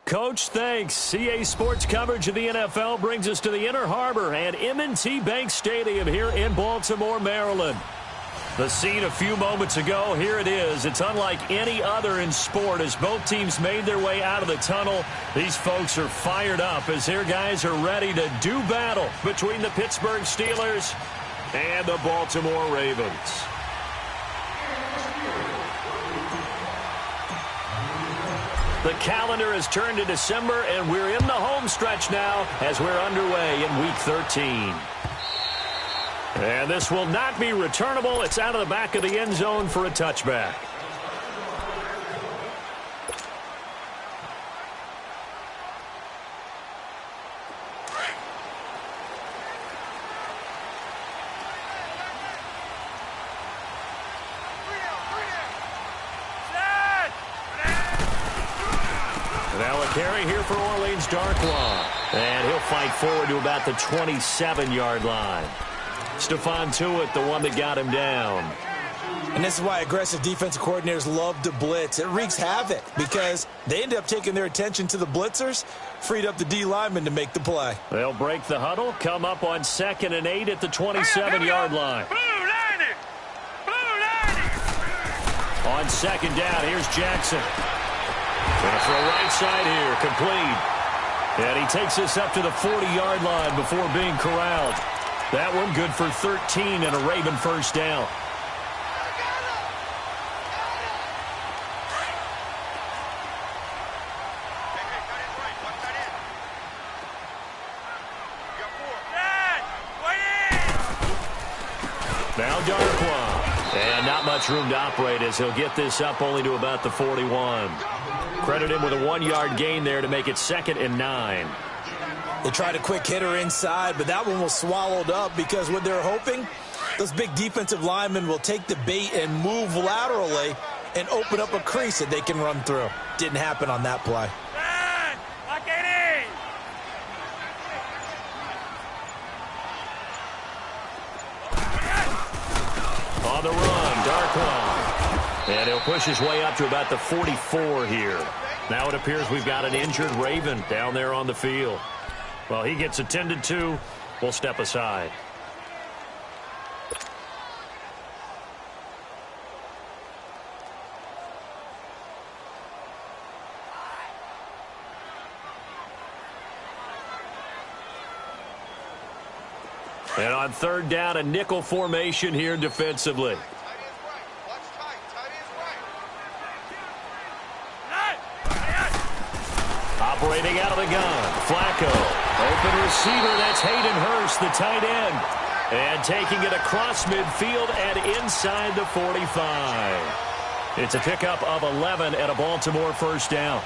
Coach, thanks. CA Sports coverage of the NFL brings us to the Inner Harbor at M&T Bank Stadium here in Baltimore, Maryland. The scene a few moments ago, here it is. It's unlike any other in sport as both teams made their way out of the tunnel. These folks are fired up as their guys are ready to do battle between the Pittsburgh Steelers and the Baltimore Ravens. The calendar has turned to December, and we're in the home stretch now as we're underway in Week 13. And this will not be returnable. It's out of the back of the end zone for a touchback. Now a carry here for Orleans Darkwa. And he'll fight forward to about the 27-yard line. Stephon Tuitt, the one that got him down. And this is why aggressive defensive coordinators love to blitz. It wreaks havoc because they end up taking their attention to the blitzers, freed up the D lineman to make the play. They'll break the huddle, come up on 2nd and 8 at the 27-yard line. On 2nd down, here's Jackson. And for a right side here, complete. And he takes this up to the 40-yard line before being corralled. That one good for 13 and a Raven first down. Now Darkwa. And not much room to operate as he'll get this up only to about the 41. Credit him with a 1-yard gain there to make it 2nd and 9. They tried a quick hitter inside, but that one was swallowed up because what they're hoping, those big defensive linemen will take the bait and move laterally and open up a crease that they can run through. Didn't happen on that play. On the run, Darkwa. And he'll push his way up to about the 44 here. Now it appears we've got an injured Raven down there on the field. Well, he gets attended to. We'll step aside. And on 3rd down, a nickel formation here defensively. Operating out of the gun, Flacco. Open receiver, that's Hayden Hurst, the tight end. And taking it across midfield and inside the 45. It's a pickup of 11 and a Baltimore first down.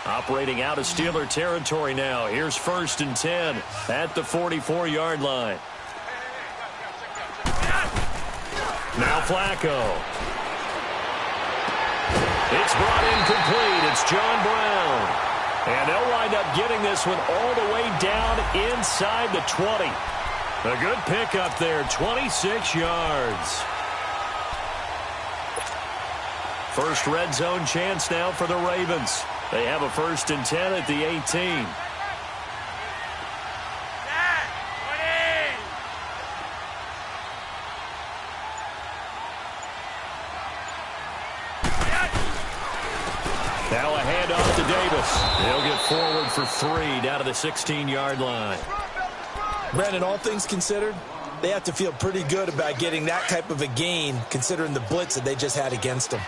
Operating out of Steeler territory now. Here's 1st and 10 at the 44-yard line. Now Flacco. It's brought in complete. It's John Brown. And they'll wind up getting this one all the way down inside the 20. A good pickup there, 26 yards. First red zone chance now for the Ravens. They have a 1st and 10 at the 18. Now a handoff to Davis. He'll get forward for 3 down to the 16-yard line. Brandon, all things considered, they have to feel pretty good about getting that type of a gain considering the blitz that they just had against them.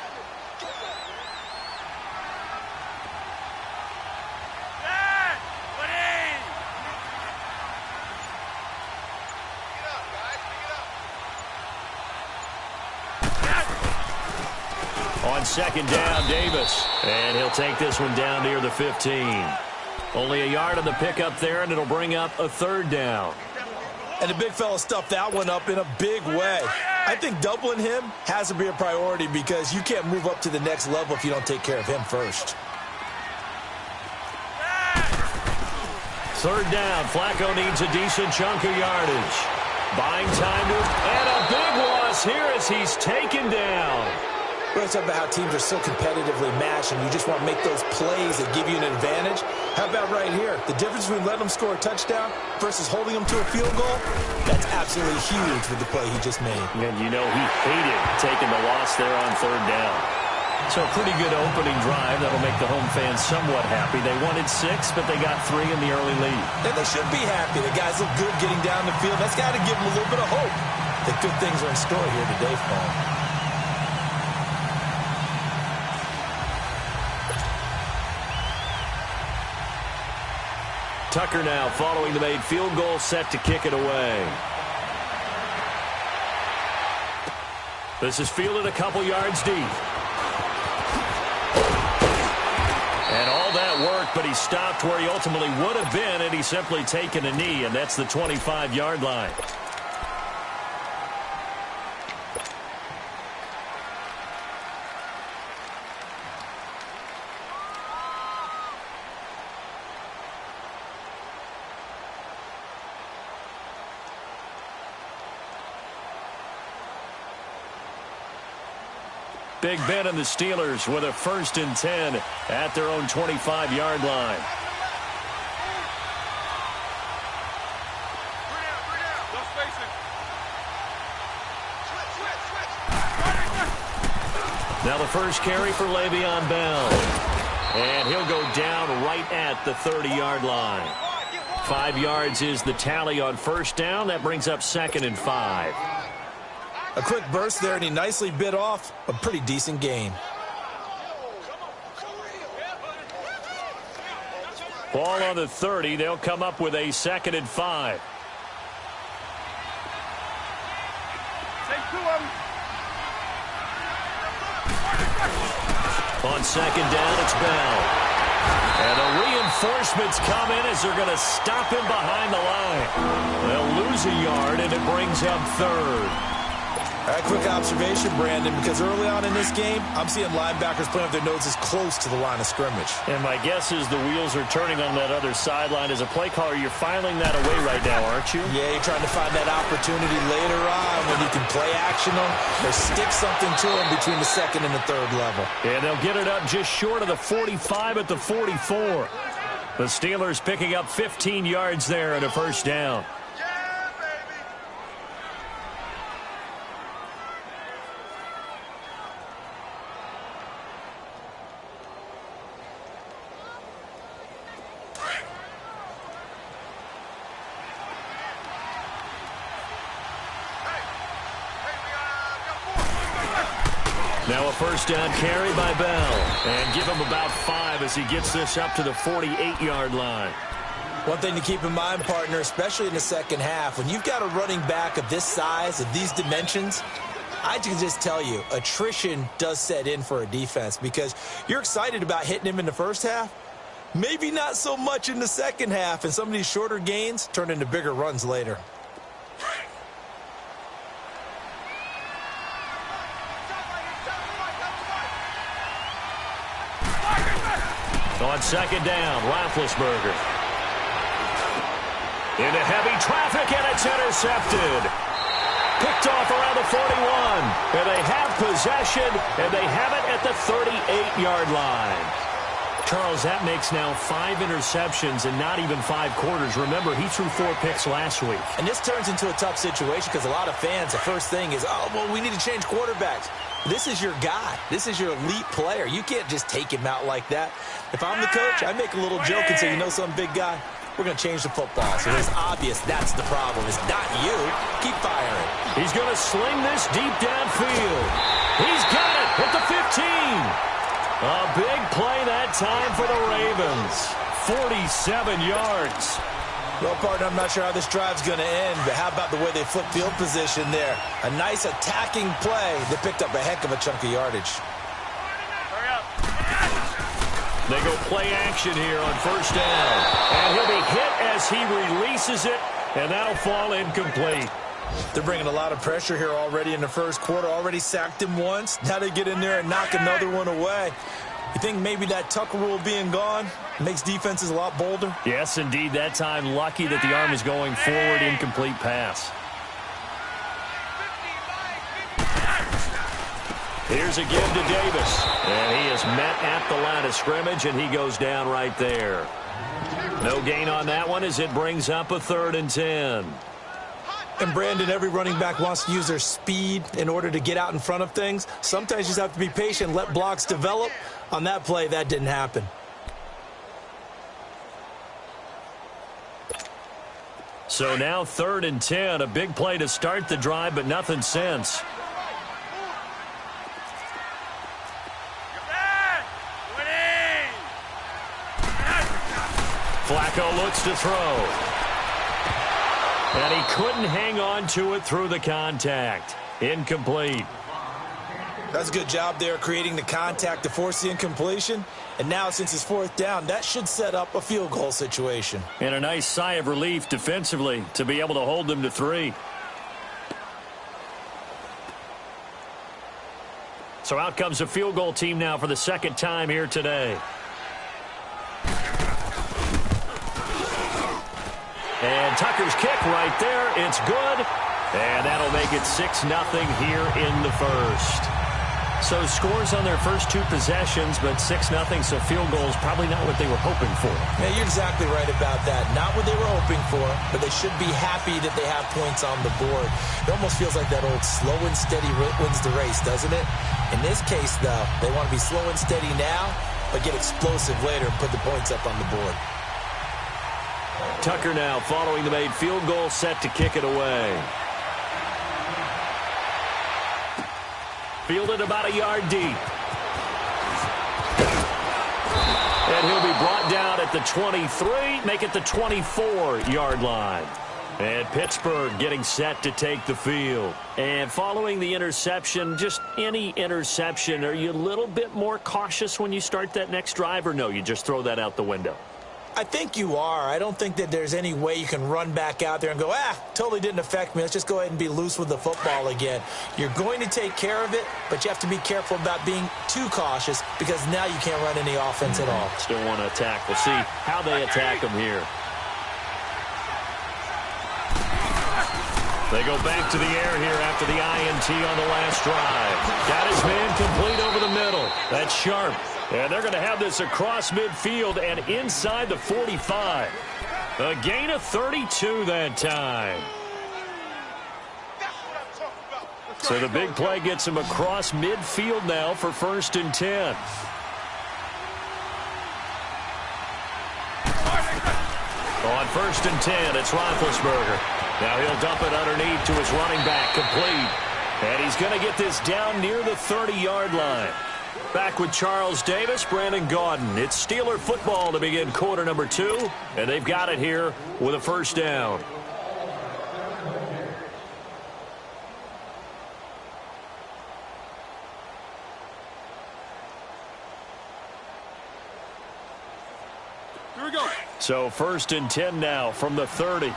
On 2nd down, Davis. And he'll take this one down near the 15. Only a yard on the pickup there, and it'll bring up a 3rd down. And the big fella stuffed that one up in a big way. I think doubling him has to be a priority because you can't move up to the next level if you don't take care of him first. third down. Flacco needs a decent chunk of yardage. Buying time and a big loss here as he's taken down. We're going to talk about how teams are so competitively matched, and you just want to make those plays that give you an advantage. How about right here? The difference between letting them score a touchdown versus holding them to a field goal, that's absolutely huge with the play he just made. And you know he hated taking the loss there on third down. So a pretty good opening drive that'll make the home fans somewhat happy. They wanted 6, but they got 3 in the early lead. And they should be happy. The guys look good getting down the field. That's got to give them a little bit of hope that good things are in store here today for them. Tucker now following the made field goal, set to kick it away. This is fielded a couple yards deep. And all that work, but he stopped where he ultimately would have been, and he's simply taken a knee, and that's the 25-yard line. Big Ben and the Steelers with a 1st and 10 at their own 25-yard line. Now the first carry for Le'Veon Bell. And he'll go down right at the 30-yard line. 5 yards is the tally on first down. That brings up 2nd and 5. A quick burst there, and he nicely bit off a pretty decent gain. Ball on the 30. They'll come up with a 2nd and 5. On 2nd down, it's Bell. And the reinforcements come in as they're going to stop him behind the line. They'll lose a yard, and it brings up 3rd. All right, quick observation, Brandon, because early on in this game, I'm seeing linebackers playing with their noses close to the line of scrimmage. And my guess is the wheels are turning on that other sideline. As a play caller, you're filing that away right now, aren't you? Yeah, you're trying to find that opportunity later on when you can play action them or stick something to them between the 2nd and the 3rd level. And they'll get it up just short of the 45 at the 44. The Steelers picking up 15 yards there and a 1st down. Now a 1st down carry by Bell. And give him about 5 as he gets this up to the 48-yard line. One thing to keep in mind, partner, especially in the second half, when you've got a running back of this size, of these dimensions, I can just tell you, attrition does set in for a defense because you're excited about hitting him in the first half. Maybe not so much in the second half, and some of these shorter gains turn into bigger runs later. On 2nd down, Roethlisberger. Into heavy traffic, and it's intercepted. Picked off around the 41. And they have possession, and they have it at the 38-yard line. Charles, that makes now 5 interceptions and not even 5 quarters. Remember, he threw 4 picks last week. And this turns into a tough situation because a lot of fans, the first thing is, oh, well, we need to change quarterbacks. This is your guy. This is your elite player. You can't just take him out like that. If I'm the coach, I make a little joke and say, you know something, big guy? We're going to change the football. So it's obvious that's the problem. It's not you. Keep firing. He's going to sling this deep downfield. He's got it at the 15. A big play that time for the Ravens. 47 yards. Well, partner, I'm not sure how this drive's going to end, but how about the way they flip field position there? A nice attacking play that picked up a heck of a chunk of yardage. They go play action here on 1st down. And he'll be hit as he releases it, and that'll fall incomplete. They're bringing a lot of pressure here already in the first quarter. Already sacked him once. Now they get in there and knock another one away. You think maybe that Tucker rule being gone makes defenses a lot bolder? Yes, indeed. That time, lucky that the arm was going forward, incomplete pass. Here's a give to Davis. And he is met at the line of scrimmage, and he goes down right there. No gain on that one as it brings up a 3rd and 10. And, Brandon, every running back wants to use their speed in order to get out in front of things. Sometimes you just have to be patient, let blocks develop. On that play, that didn't happen. So now 3rd and 10, a big play to start the drive, but nothing since. Flacco looks to throw. And he couldn't hang on to it through the contact. Incomplete. That's a good job there creating the contact to force the incompletion. And now since it's 4th down, that should set up a field goal situation. And a nice sigh of relief defensively to be able to hold them to 3. So out comes a field goal team now for the 2nd time here today. And Tucker's kick right there. It's good. And that'll make it 6-0 here in the 1st. So scores on their first 2 possessions, but 6-0, so field goals probably not what they were hoping for. Yeah, you're exactly right about that. Not what they were hoping for, but they should be happy that they have points on the board. It almost feels like that old slow and steady wins the race, doesn't it? In this case, though, they want to be slow and steady now, but get explosive later and put the points up on the board. Tucker now following the made field goal, set to kick it away. Fielded about a yard deep. And he'll be brought down at the 23, make it the 24-yard line. And Pittsburgh getting set to take the field. And following the interception, just any interception, are you a little bit more cautious when you start that next drive, or no, you just throw that out the window? I think you are. I don't think that there's any way you can run back out there and go, totally didn't affect me. Let's just go ahead and be loose with the football again. You're going to take care of it, but you have to be careful about being too cautious because now you can't run any offense at all. Still want to attack. We'll see how they attack them here. They go back to the air here after the INT on the last drive. Got his man complete over the middle. That's sharp. And they're going to have this across midfield and inside the 45. A gain of 32 that time. So the big play gets him across midfield now for 1st and 10. On 1st and 10, it's Roethlisberger. Now he'll dump it underneath to his running back, complete. And he's going to get this down near the 30-yard line. Back with Charles Davis, Brandon Gaudin. It's Steeler football to begin quarter number 2, and they've got it here with a 1st down. Here we go. So 1st and 10 now from the 30.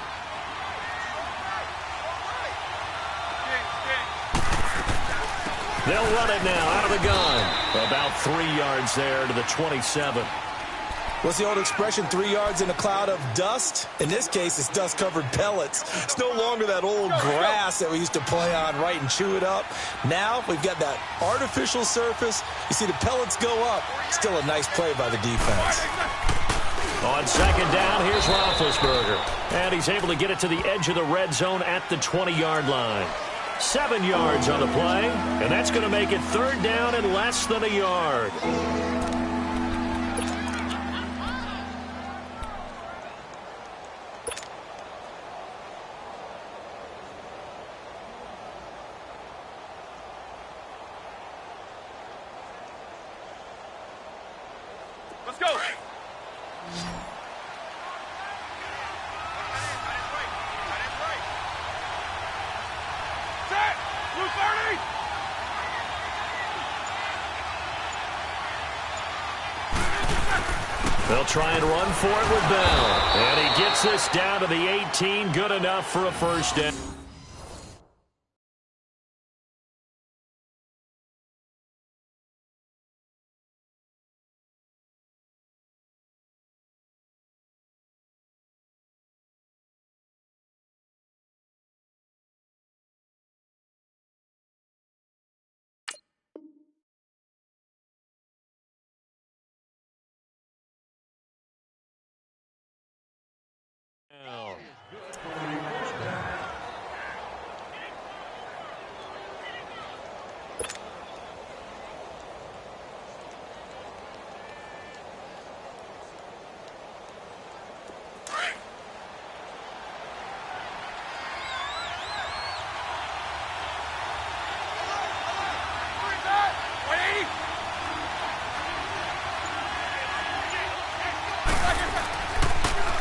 They'll run it now out of the gun. About 3 yards there to the 27. What's the old expression, 3 yards in a cloud of dust? In this case, it's dust-covered pellets. It's no longer that old grass that we used to play on, right, and chew it up. Now we've got that artificial surface. You see the pellets go up. Still a nice play by the defense. On 2nd down, here's Roethlisberger. And he's able to get it to the edge of the red zone at the 20-yard line. 7 yards on the play, and that's going to make it 3rd down and less than a yard. Let's go. They'll try and run for it with Bell. And he gets this down to the 18. Good enough for a 1st down.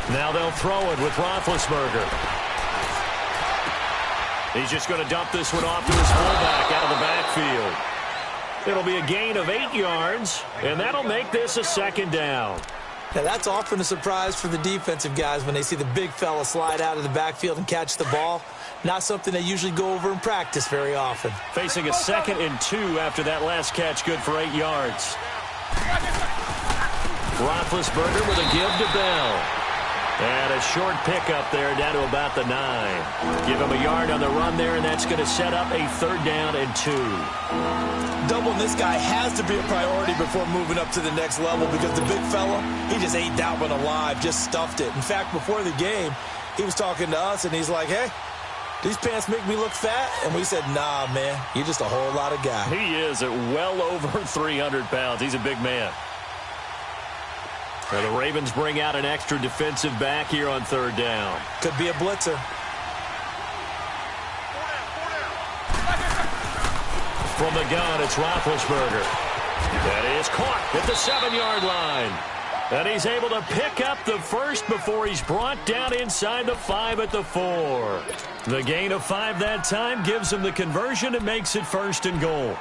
Now they'll throw it with Roethlisberger. He's just going to dump this one off to his fullback out of the backfield. It'll be a gain of 8 yards, and that'll make this a second down. Now, that's often a surprise for the defensive guys when they see the big fella slide out of the backfield and catch the ball. Not something they usually go over in practice very often. Facing a 2nd and 2 after that last catch, good for 8 yards. Roethlisberger with a give to Bell. And a short pickup there down to about the 9. Give him a yard on the run there, and that's going to set up a 3rd down and 2. Doubling this guy has to be a priority before moving up to the next level because the big fella, he just ate that one alive, just stuffed it. In fact, before the game, he was talking to us, and he's like, hey, these pants make me look fat? And we said, nah, man, you're just a whole lot of guy. He is at well over 300 pounds. He's a big man. Now the Ravens bring out an extra defensive back here on 3rd down. Could be a blitzer. From the gun, it's Roethlisberger. That is caught at the 7-yard line. And he's able to pick up the first before he's brought down inside the 5 at the 4. The gain of 5 that time gives him the conversion and makes it 1st and goal.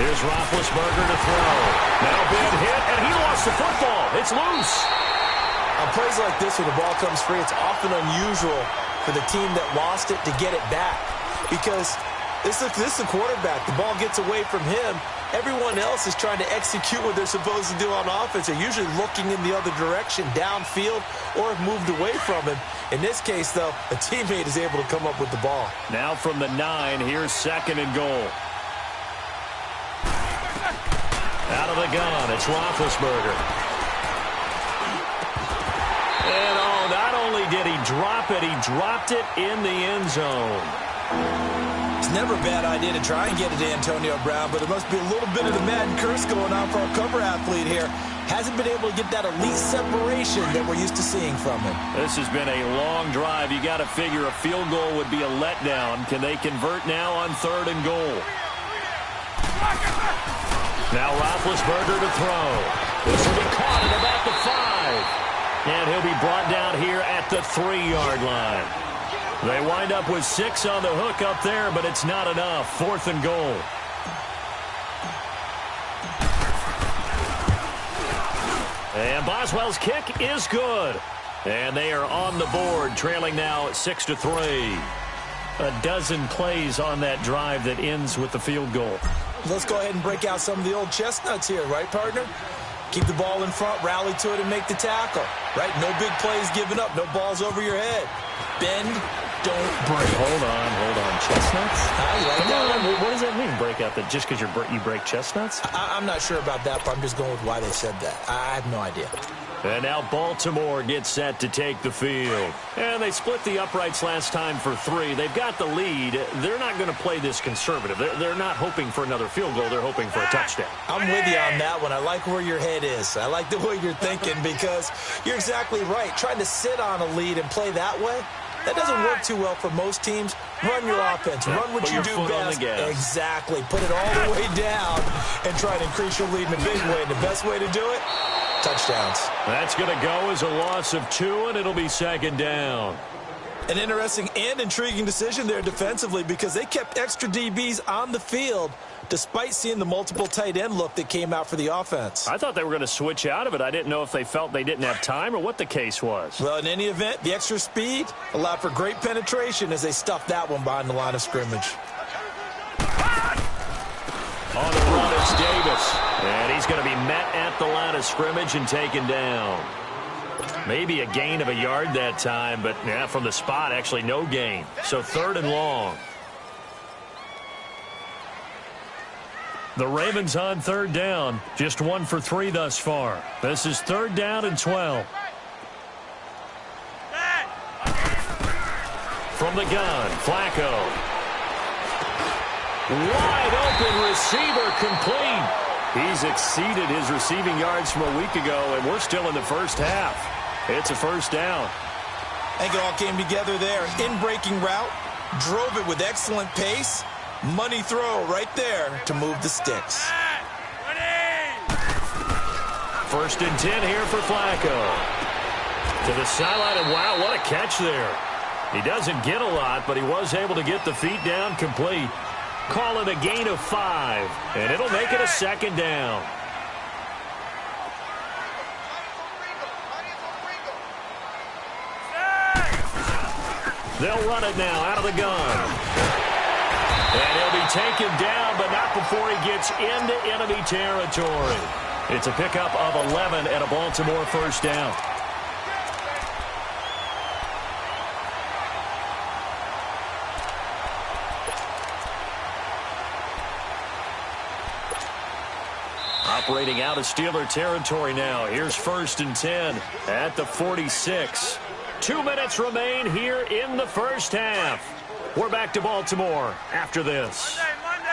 Here's Roethlisberger to throw. Now big hit, and he lost the football. It's loose. On plays like this, when the ball comes free, it's often unusual for the team that lost it to get it back. Because this is the quarterback. The ball gets away from him. Everyone else is trying to execute what they're supposed to do on offense. They're usually looking in the other direction, downfield, or have moved away from him. In this case, though, a teammate is able to come up with the ball. Now from the 9, here's 2nd and goal. Out of the gun, it's Roethlisberger. And not only did he drop it, he dropped it in the end zone. It's never a bad idea to try and get it to Antonio Brown, but there must be a little bit of the Madden curse going on for our cover athlete here. Hasn't been able to get that elite separation that we're used to seeing from him. This has been a long drive. You got to figure a field goal would be a letdown. Can they convert now on 3rd and goal? Now Roethlisberger to throw. This will be caught at about the 5. And he'll be brought down here at the 3-yard line. They wind up with 6 on the hook up there, but it's not enough. 4th and goal. And Boswell's kick is good. And they are on the board, trailing now 6-3. A dozen plays on that drive that ends with the field goal. Let's go ahead and break out some of the old chestnuts here, right, partner? Keep the ball in front, rally to it, and make the tackle, right? No big plays given up, no balls over your head. Bend, don't break. Hold on. Chestnuts? Come on. What does that mean, break out? That just because you break chestnuts? I'm not sure about that, but I'm just going with why they said that. I have no idea. And now Baltimore gets set to take the field. And they split the uprights last time for 3. They've got the lead. They're not going to play this conservative. They're not hoping for another field goal. They're hoping for a touchdown. I'm with you on that one. I like where your head is. I like the way you're thinking because you're exactly right. Trying to sit on a lead and play that way, that doesn't work too well for most teams. Run your offense. Run what you do best. Exactly. Put it all the way down and try to increase your lead in a big way. And the best way to do it, touchdowns. That's going to go as a loss of 2, and it'll be 2nd down. An interesting and intriguing decision there defensively because they kept extra DBs on the field despite seeing the multiple tight end look that came out for the offense. I thought they were going to switch out of it. I didn't know if they felt they didn't have time or what the case was. Well, in any event, the extra speed allowed for great penetration as they stuffed that one behind the line of scrimmage. On the run, it's Davis. And he's going to be met at the line of scrimmage and taken down. Maybe a gain of a yard that time, but from the spot, actually no gain. So 3rd and long. The Ravens on 3rd down. Just 1 for 3 thus far. This is 3rd down and 12. From the gun, Flacco. Wide open receiver complete. He's exceeded his receiving yards from a week ago, and we're still in the first half. It's a first down. I think it all came together there. In-breaking route, drove it with excellent pace. Money throw right there to move the sticks. First and 10 here for Flacco. To the sideline, and wow, what a catch there. He doesn't get a lot, but he was able to get the feet down complete. Call it a gain of 5, and it'll make it a second down. They'll run it now out of the gun. And he'll be taken down, but not before he gets into enemy territory. It's a pickup of 11 and a Baltimore first down. Operating out of Steeler territory now. Here's first and 10 at the 46. 2 minutes remain here in the first half. We're back to Baltimore after this. Monday.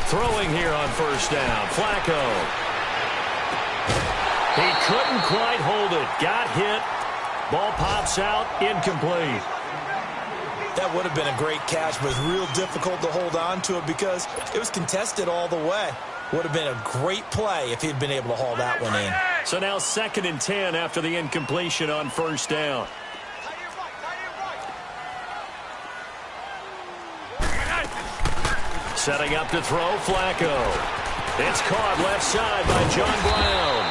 Throwing here on first down. Flacco. He couldn't quite hold it. Got hit. Ball pops out. Incomplete. That would have been a great catch, but it's real difficult to hold on to it because it was contested all the way. Would have been a great play if he'd been able to haul that one in. So now second and 10 after the incompletion on first down. Setting up to throw, Flacco. It's caught left side by John Brown.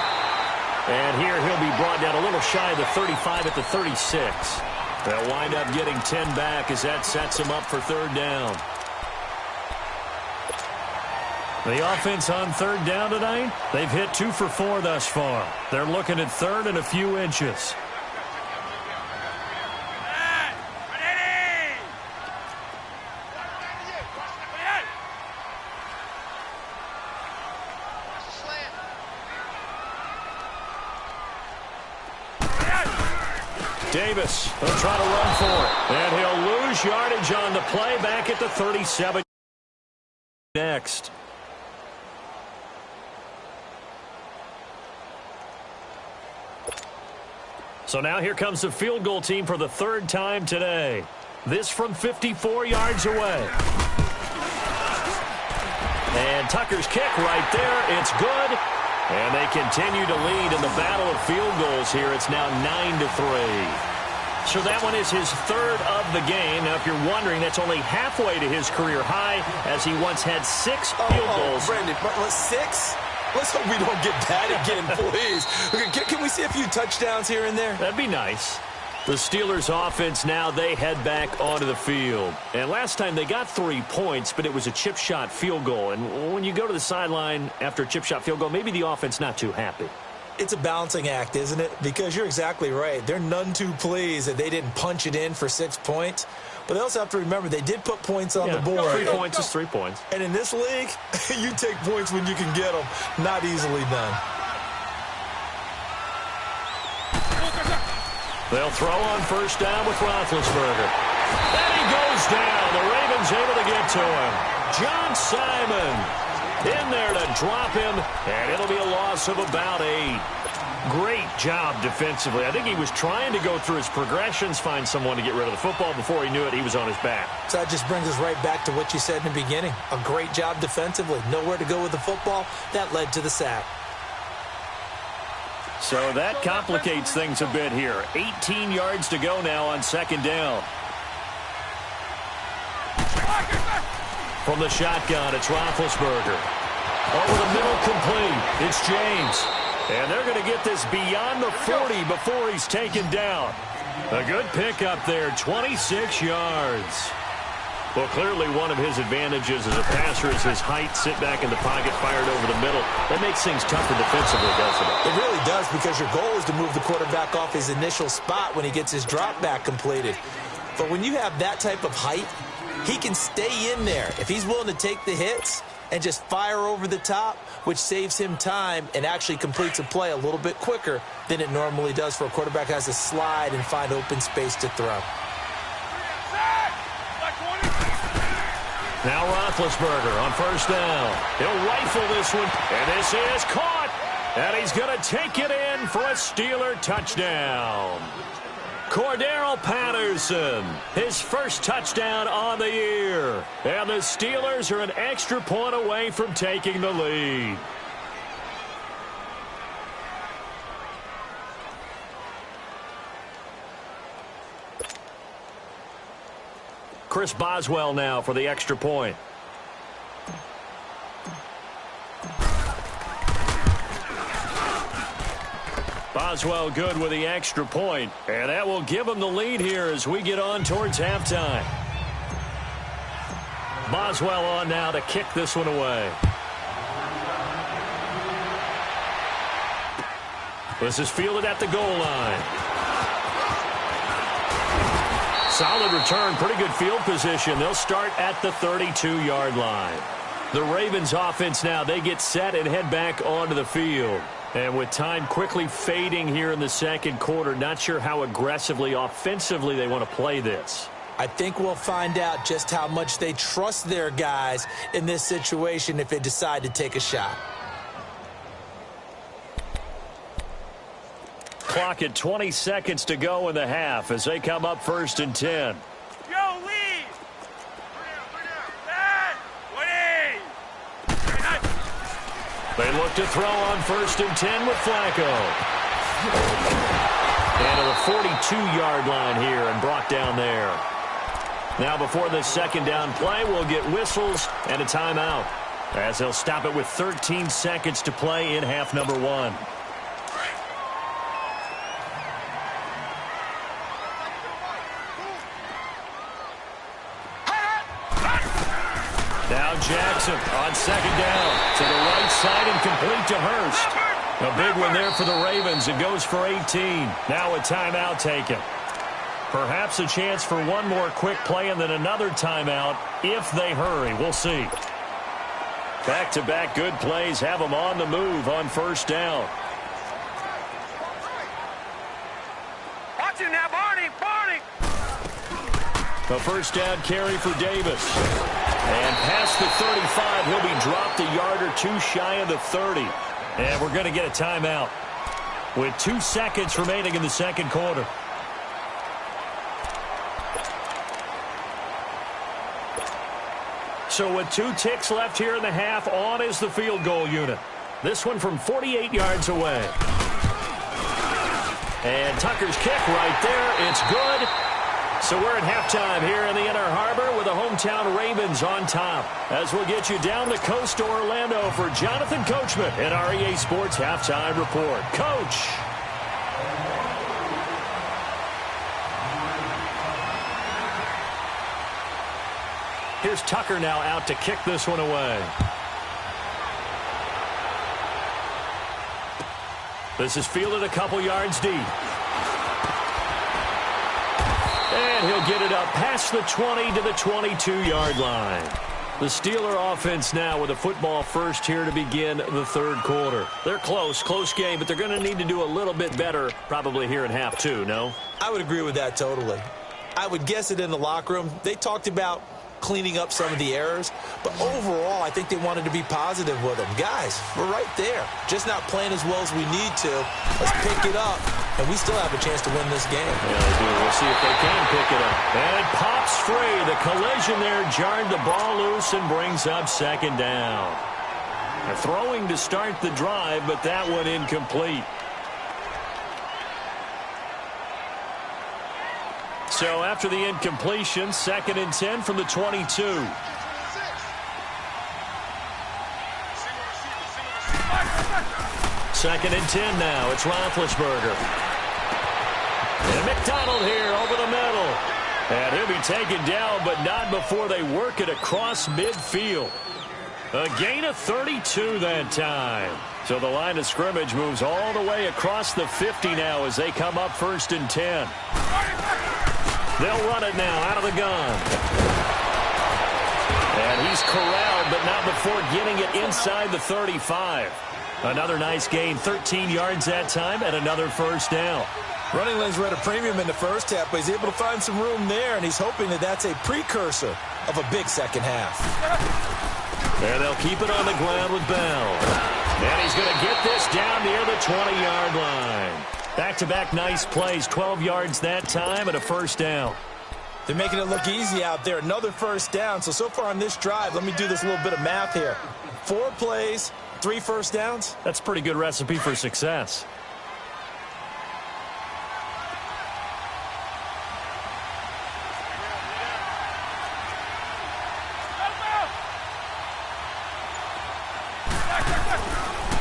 And here he'll be brought down a little shy of the 35 at the 36. They'll wind up getting 10 back as that sets him up for third down. The offense on third down tonight, they've hit 2 for 4 thus far. They're looking at third and a few inches. Davis will try to run for it. And he'll lose yardage on the play back at the 37 next. So now here comes the field goal team for the third time today. This from 54 yards away. And Tucker's kick right there. It's good. And they continue to lead in the battle of field goals here. It's now 9-3. So that one is his third of the game. Now, if you're wondering, that's only halfway to his career high, as he once had 6 field goals. Brandon, 6? Let's hope we don't get that again, please. Can we see a few touchdowns here and there? That'd be nice. The Steelers offense now, they head back onto the field. And last time they got 3 points, but it was a chip shot field goal. And when you go to the sideline after a chip shot field goal, maybe the offense not too happy. It's a balancing act, isn't it? Because you're exactly right. They're none too pleased that they didn't punch it in for 6 points. But they also have to remember they did put points on the board. 3 points is 3 points. And in this league, you take points when you can get them. Not easily done. They'll throw on first down with Roethlisberger. And he goes down. The Ravens able to get to him. John Simon in there to drop him, and it'll be a loss of about 8. Great job defensively. I think he was trying to go through his progressions, find someone to get rid of the football. Before he knew it, he was on his back. So that just brings us right back to what you said in the beginning. A great job defensively. Nowhere to go with the football. That led to the sack. So that complicates things a bit here. 18 yards to go now on second down. From the shotgun, it's Roethlisberger. Over the middle, complete. It's James. And they're going to get this beyond the 40 before he's taken down. A good pickup there, 26 yards. Well, clearly one of his advantages as a passer is his height. Sit back in the pocket, fired over the middle. That makes things tougher defensively, doesn't it? It really does, because your goal is to move the quarterback off his initial spot when he gets his drop back completed. But when you have that type of height, he can stay in there. If he's willing to take the hits and just fire over the top, which saves him time and actually completes a play a little bit quicker than it normally does for a quarterback who has to slide and find open space to throw. Now Roethlisberger on first down. He'll rifle this one, and this is caught. And he's going to take it in for a Steeler touchdown. Cordero Patterson, his first touchdown on the year. And the Steelers are an extra point away from taking the lead. Chris Boswell now for the extra point. Boswell good with the extra point, and that will give him the lead here as we get on towards halftime. Boswell on now to kick this one away. This is fielded at the goal line. Solid return, pretty good field position. They'll start at the 32-yard line. The Ravens offense now, they get set and head back onto the field. And with time quickly fading here in the second quarter, not sure how aggressively, offensively they want to play this. I think we'll find out just how much they trust their guys in this situation if they decide to take a shot. Clock at 20 seconds to go in the half as they come up 1st and 10. Yo, lead! They look to throw on 1st and 10 with Flacco. And to the 42-yard line here and brought down there. Now before the second down play, we'll get whistles and a timeout as they'll stop it with 13 seconds to play in half number 1. Now Jackson on second down to the right side and complete to Hurst. A big one there for the Ravens. It goes for 18. Now a timeout taken. Perhaps a chance for one more quick play and then another timeout if they hurry. We'll see. Back-to-back good plays have them on the move on 1st down. Watch him now, Barney! The 1st down carry for Davis. And past the 35, he'll be dropped a yard or two shy of the 30. And we're going to get a timeout with 2 seconds remaining in the second quarter. So with 2 ticks left here in the half, on is the field goal unit. This one from 48 yards away. And Tucker's kick right there. It's good. So we're at halftime here in the Inner Harbor with the hometown Ravens on top. As we'll get you down the coast to Orlando for Jonathan Coachman in our EA Sports Halftime Report. Coach. Here's Tucker now out to kick this one away. This is fielded a couple yards deep. And he'll get it up past the 20 to the 22-yard line. The Steeler offense now with a football first here to begin the third quarter. They're close game, but they're going to need to do a little bit better probably here in half 2, no? I would agree with that totally. I would guess it in the locker room. They talked about cleaning up some of the errors, but overall I think they wanted to be positive with them. Guys, we're right there. Just not playing as well as we need to. Let's pick it up, and we still have a chance to win this game. Yeah, they do. We'll see if they can pick it up. And it pops free. The collision there jarred the ball loose and brings up second down. They're throwing to start the drive, but that one incomplete. So after the incompletion, 2nd and 10 from the 22. Second and 10 now. It's Roethlisberger. And McDonald here over the middle. And he'll be taken down, but not before they work it across midfield. A gain of 32 that time. So the line of scrimmage moves all the way across the 50 now as they come up 1st and 10. They'll run it now out of the gun. And he's corralled, but not before getting it inside the 35. Another nice gain, 13 yards that time, and another 1st down. Running lanes were at a premium in the first half, but he's able to find some room there, and he's hoping that that's a precursor of a big second half. And they'll keep it on the ground with Bell. And he's going to get this down near the 20-yard line. Back-to-back nice plays, 12 yards that time and a first down. They're making it look easy out there. Another first down. So far on this drive, let me do this little bit of math here. 4 plays, 3 first downs. That's a pretty good recipe for success.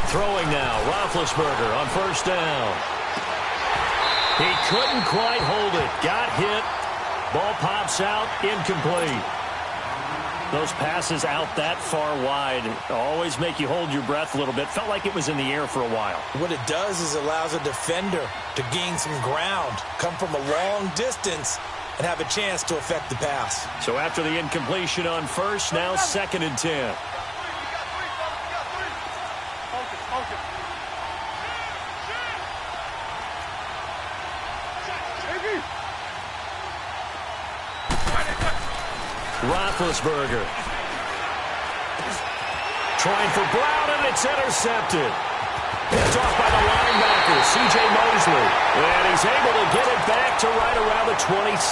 Throwing now, Roethlisberger on first down. He couldn't quite hold it. Got hit. Ball pops out, incomplete. Those passes out that far wide always make you hold your breath a little bit. Felt like it was in the air for a while. What it does is allows a defender to gain some ground, come from a long distance, and have a chance to affect the pass. So after the incompletion on first, now 2nd and 10. Roethlisberger trying for Brown, and it's intercepted. Picked off by the linebacker, C.J. Mosley. And he's able to get it back to right around the 27.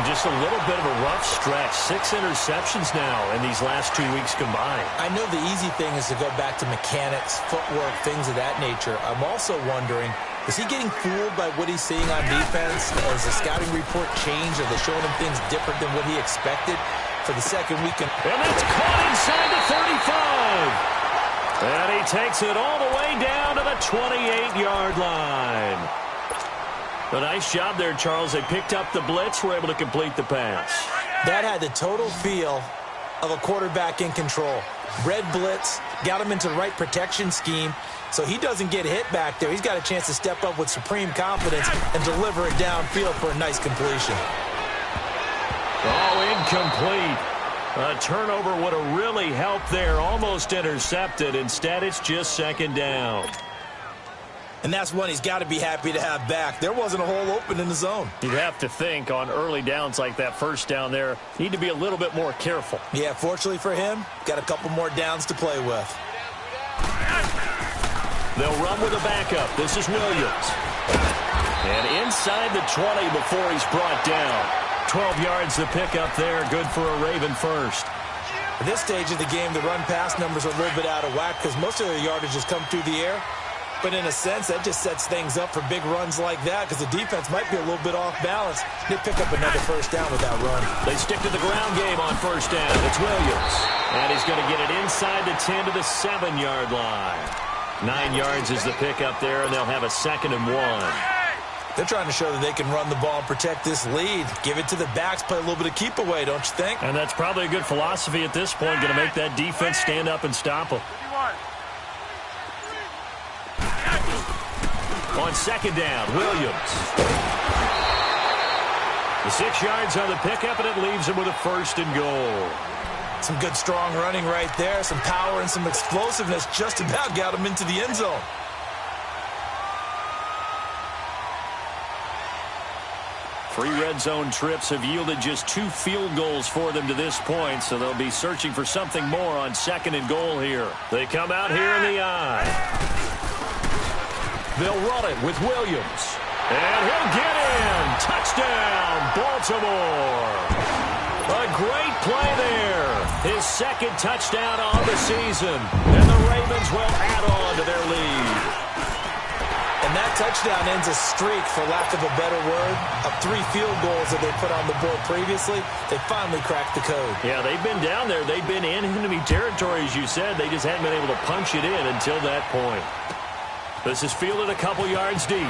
Just a little bit of a rough stretch. 6 interceptions now in these last 2 weeks combined. I know the easy thing is to go back to mechanics, footwork, things of that nature. I'm also wondering, is he getting fooled by what he's seeing on defense? Has the scouting report changed? Are they showing him things different than what he expected for the second week? And that's caught inside the 35. And he takes it all the way down to the 28-yard line. A nice job there, Charles. They picked up the blitz, were able to complete the pass. That had the total feel of a quarterback in control. Red blitz, got him into the right protection scheme, so he doesn't get hit back there. He's got a chance to step up with supreme confidence and deliver it downfield for a nice completion. Oh, incomplete. A turnover would have really helped there. Almost intercepted. Instead, it's just 2nd down. And that's one he's got to be happy to have back. There wasn't a hole open in the zone. You'd have to think on early downs like that first down there, need to be a little bit more careful. Yeah, fortunately for him, got a couple more downs to play with. They'll run with a backup. This is Williams. And inside the 20 before he's brought down. 12 yards to pick up there. Good for a Raven first. At this stage of the game, the run-pass numbers are a little bit out of whack because most of their yardage has come through the air. But in a sense, that just sets things up for big runs like that because the defense might be a little bit off balance. They pick up another first down with that run. They stick to the ground game on first down. It's Williams. And he's going to get it inside the 10 to the 7-yard line. 9 yards is the pickup there, and they'll have a 2nd and 1. They're trying to show that they can run the ball and protect this lead. Give it to the backs, play a little bit of keep away, don't you think? And that's probably a good philosophy at this point, going to make that defense stand up and stop them. On 2nd down, Williams. The 6 yards on the pickup, and it leaves him with a 1st and goal. Some good, strong running right there. Some power and some explosiveness just about got him into the end zone. Three red zone trips have yielded just 2 field goals for them to this point, so they'll be searching for something more on 2nd and goal here. They come out here in the eye. They'll run it with Williams. And he'll get in. Touchdown, Baltimore. A great play there. His 2nd touchdown on the season. And the Ravens will add on to their lead. And that touchdown ends a streak, for lack of a better word, of 3 field goals that they put on the board previously. They finally cracked the code. Yeah, they've been down there. They've been in enemy territory, as you said. They just hadn't been able to punch it in until that point. This is fielded a couple yards deep. And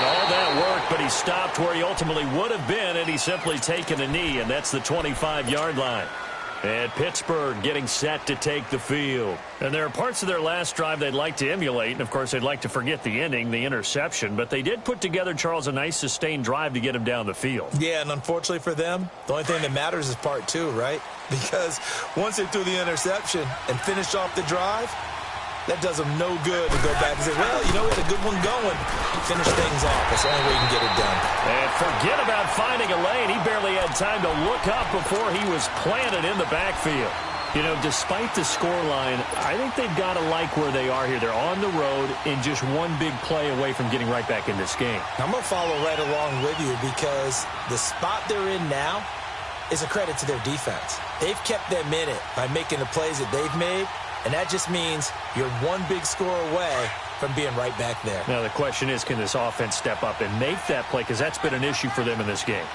all that work, but he stopped where he ultimately would have been, and he's simply taken a knee, and that's the 25-yard line. And Pittsburgh getting set to take the field. And there are parts of their last drive they'd like to emulate, and of course they'd like to forget the ending, the interception, but they did put together, Charles, a nice sustained drive to get him down the field. Yeah, and unfortunately for them, the only thing that matters is part 2, right? Because once they threw the interception and finished off the drive, That does them no good to go back and say, well, you know, we had a good one going. Finish things off. That's the only way you can get it done. And forget about finding a lane. He barely had time to look up before he was planted in the backfield. You know, despite the scoreline, I think they've got to like where they are here. They're on the road and just one big play away from getting right back in this game. I'm going to follow right along with you because the spot they're in now is a credit to their defense. They've kept them in it by making the plays that they've made, and that just means you're one big score away from being right back there. Now the question is, can this offense step up and make that play? Because that's been an issue for them in this game.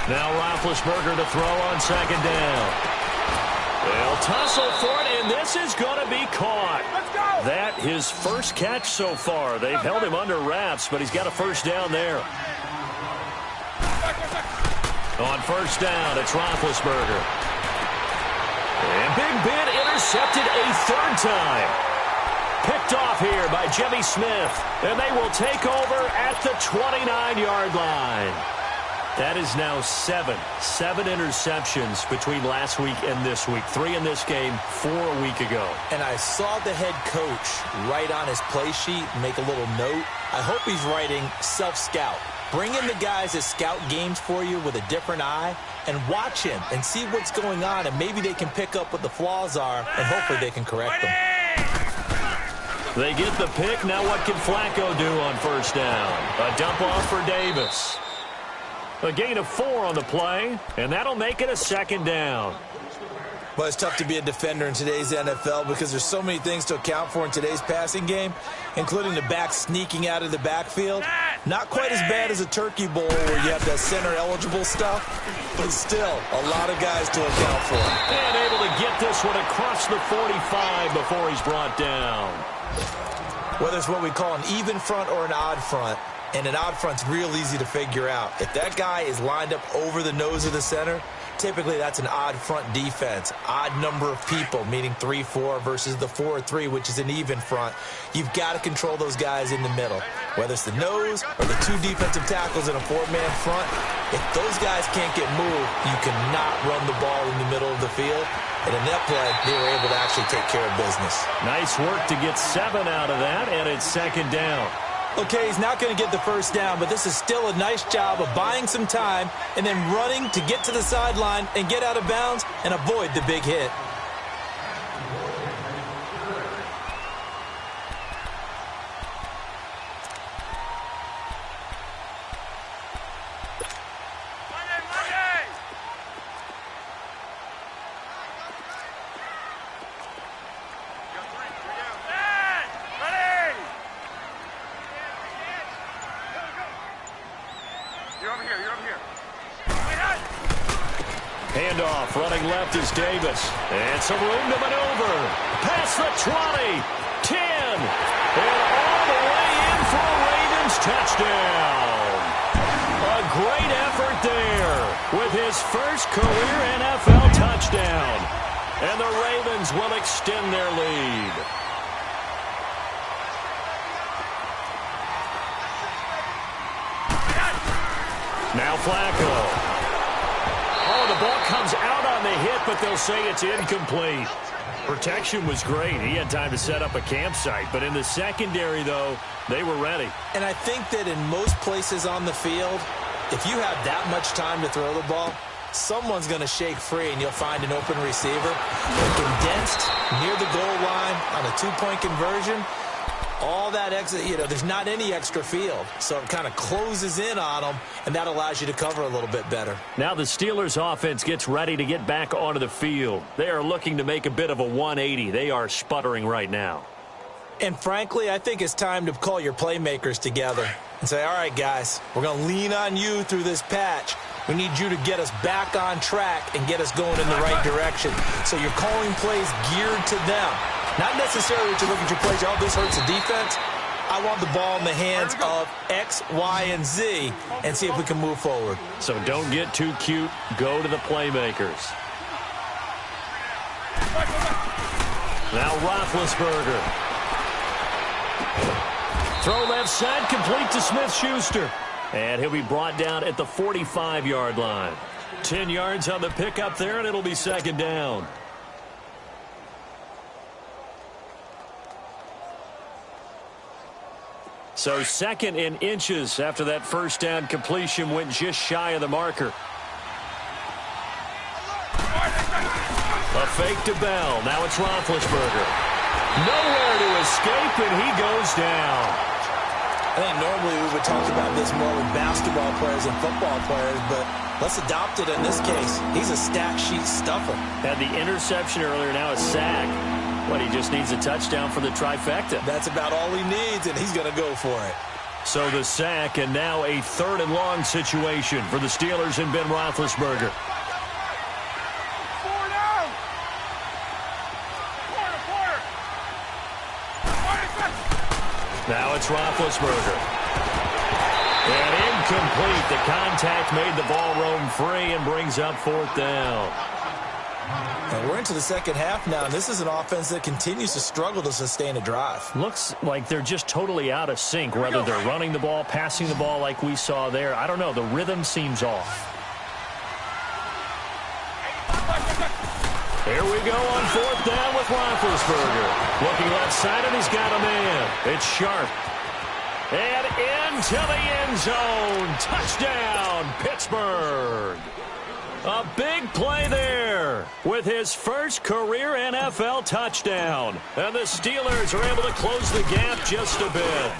Now Roethlisberger to throw on second down. They'll tussle for it, and this is going to be caught. Let's go! That his first catch so far. They've held him under wraps, but he's got a first down there. On first down, it's Roethlisberger. And Big Ben intercepted a third time. Picked off here by Jimmy Smith. And they will take over at the 29-yard line. That is now seven interceptions between last week and this week. 3 in this game, 4 a week ago. And I saw the head coach write on his play sheet, make a little note. I hope he's writing self-scout. Bring in the guys that scout games for you with a different eye and watch him and see what's going on, and maybe they can pick up what the flaws are, and hopefully they can correct them. They get the pick. Now what can Flacco do on first down? A dump off for Davis. A gain of 4 on the play, and that'll make it a second down. Well, it's tough to be a defender in today's NFL because there's so many things to account for in today's passing game, including the back sneaking out of the backfield. Not quite as bad as a turkey bowl where you have that center-eligible stuff, but still a lot of guys to account for. And able to get this one across the 45 before he's brought down. Whether it's what we call an even front or an odd front, and an odd front's real easy to figure out. If that guy is lined up over the nose of the center, typically that's an odd front defense. Odd number of people, meaning 3-4 versus the 4-3, which is an even front. You've got to control those guys in the middle. Whether it's the nose or the 2 defensive tackles in a 4-man front, if those guys can't get moved, you cannot run the ball in the middle of the field. And in that play, they were able to actually take care of business. Nice work to get 7 out of that, and it's second down. Okay, he's not going to get the first down, but this is still a nice job of buying some time and then running to get to the sideline and get out of bounds and avoid the big hit. Handoff, running left is Davis. And some room to maneuver. Past the 20, 10, and all the way in for a Ravens touchdown. A great effort there with his first career NFL touchdown. And the Ravens will extend their lead. Now Flacco. Oh, the ball comes out on the hit, but they'll say it's incomplete. Protection was great. He had time to set up a campsite. But in the secondary, though, they were ready. And I think that in most places on the field, if you have that much time to throw the ball, someone's going to shake free and you'll find an open receiver. But condensed near the goal line on a 2-point conversion, all that extra, there's not any extra field. So it kind of closes in on them, and that allows you to cover a little bit better. Now the Steelers offense gets ready to get back onto the field. They are looking to make a bit of a 180. They are sputtering right now. And frankly, I think it's time to call your playmakers together and say, all right, guys, we're going to lean on you through this patch. We need you to get us back on track and get us going in the right direction. So you're calling plays geared to them. Not necessarily that you look at your plays, oh, this hurts the defense. I want the ball in the hands of X, Y, and Z and see if we can move forward. So don't get too cute. Go to the playmakers. Now Roethlisberger. Throw left side, complete to Smith-Schuster. And he'll be brought down at the 45-yard line. 10 yards on the pickup there, and it'll be second down. So 2nd and inches after that first down completion went just shy of the marker. A fake to Bell. Now it's Roethlisberger. Nowhere to escape, and he goes down. I think normally we would talk about this more with basketball players and football players, but let's adopt it in this case. He's a stat sheet stuffer. Had the interception earlier, now a sack. But he just needs a touchdown for the trifecta. That's about all he needs, and he's going to go for it. So the sack, and now a 3rd and long situation for the Steelers and Ben Roethlisberger. Now it's Roethlisberger. And incomplete. The contact made the ball roam free and brings up 4th down. And we're into the second half now, and this is an offense that continues to struggle to sustain a drive. Looks like they're just totally out of sync, whether they're running the ball, passing the ball like we saw there. I don't know. The rhythm seems off. Here we go on 4th down with Roethlisberger. Looking left side, and he's got a man. It's Sharp. And into the end zone. Touchdown, Pittsburgh. A big play there with his first career NFL touchdown. And the Steelers are able to close the gap just a bit.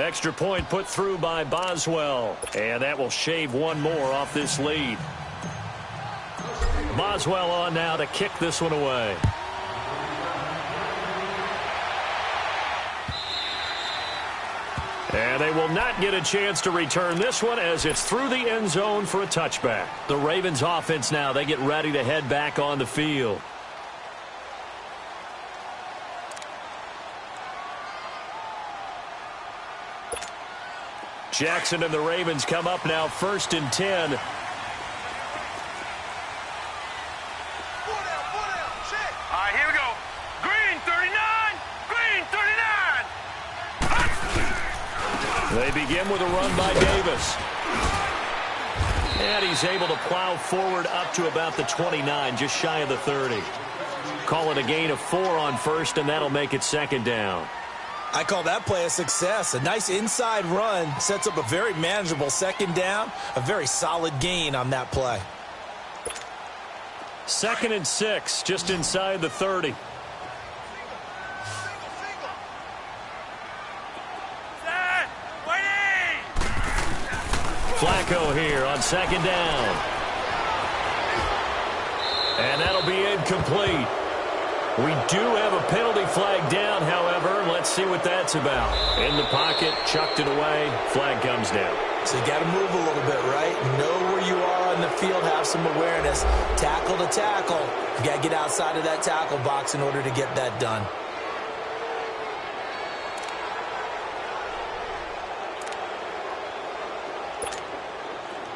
Extra point put through by Boswell. And that will shave one more off this lead. Boswell on now to kick this one away. And they will not get a chance to return this one as it's through the end zone for a touchback. The Ravens offense now, they get ready to head back on the field. Jackson and the Ravens come up now 1st and 10. Here we go. Green 39. Green 39. They begin with a run by Davis. And he's able to plow forward up to about the 29, just shy of the 30. Call it a gain of 4 on 1st, and that'll make it 2nd down. I call that play a success. A nice inside run sets up a very manageable 2nd down. A very solid gain on that play. 2nd and 6, just inside the 30. Flacco here on 2nd down. And that'll be incomplete. We do have a penalty flag down, however. Let's see what that's about. In the pocket, chucked it away. Flag comes down. So you got to move a little bit, right? Know where you are on the field, have some awareness. Tackle to tackle. You got to get outside of that tackle box in order to get that done.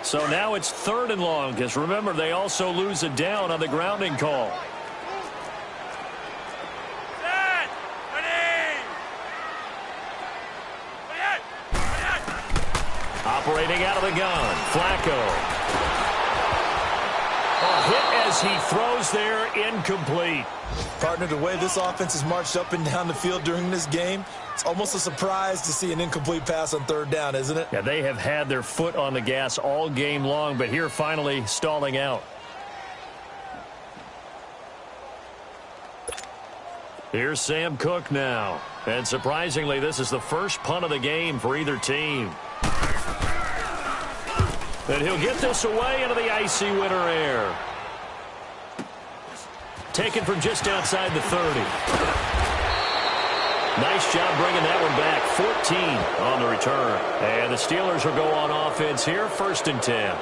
So now it's 3rd and long, because remember, they also lose a down on the grounding call. Operating out of the gun, Flacco. A hit as he throws there, incomplete. Partner, the way this offense has marched up and down the field during this game, it's almost a surprise to see an incomplete pass on 3rd down, isn't it? Yeah, they have had their foot on the gas all game long, but here finally stalling out. Here's Sam Cook now. And surprisingly, this is the first punt of the game for either team. And he'll get this away into the icy winter air. Taken from just outside the 30. Nice job bringing that one back. 14 on the return. And the Steelers will go on offense here, 1st and 10.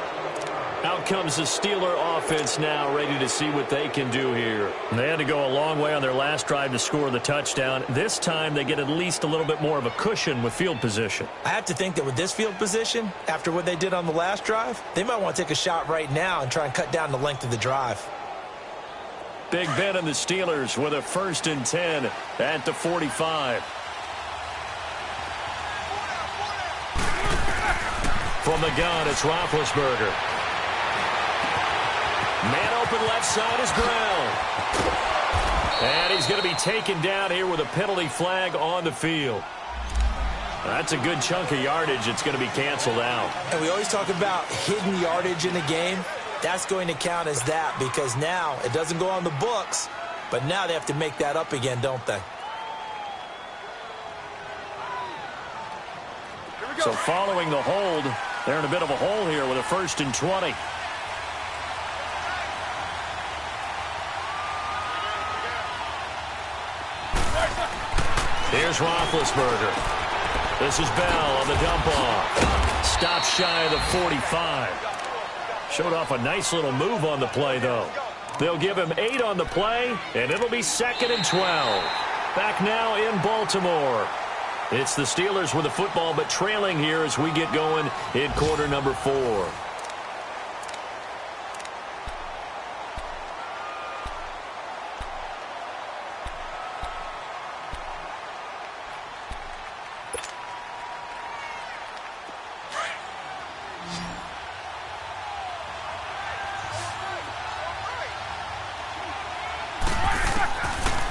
Out comes the Steeler offense now, ready to see what they can do here. They had to go a long way on their last drive to score the touchdown. This time they get at least a little bit more of a cushion with field position. I have to think that with this field position, after what they did on the last drive, they might want to take a shot right now and try and cut down the length of the drive. Big Ben and the Steelers with a 1st and 10 at the 45. From the gun, it's Roethlisberger. Man open left side is Brown. And he's going to be taken down here with a penalty flag on the field. That's a good chunk of yardage. It's going to be canceled out. And we always talk about hidden yardage in the game. That's going to count as that because now it doesn't go on the books, but now they have to make that up again, don't they? So following the hold, they're in a bit of a hole here with a 1st and 20. Here's Roethlisberger. This is Bell on the dump off. Stops shy of the 45. Showed off a nice little move on the play, though. They'll give him 8 on the play, and it'll be 2nd and 12. Back now in Baltimore. It's the Steelers with the football, but trailing here as we get going in quarter number 4.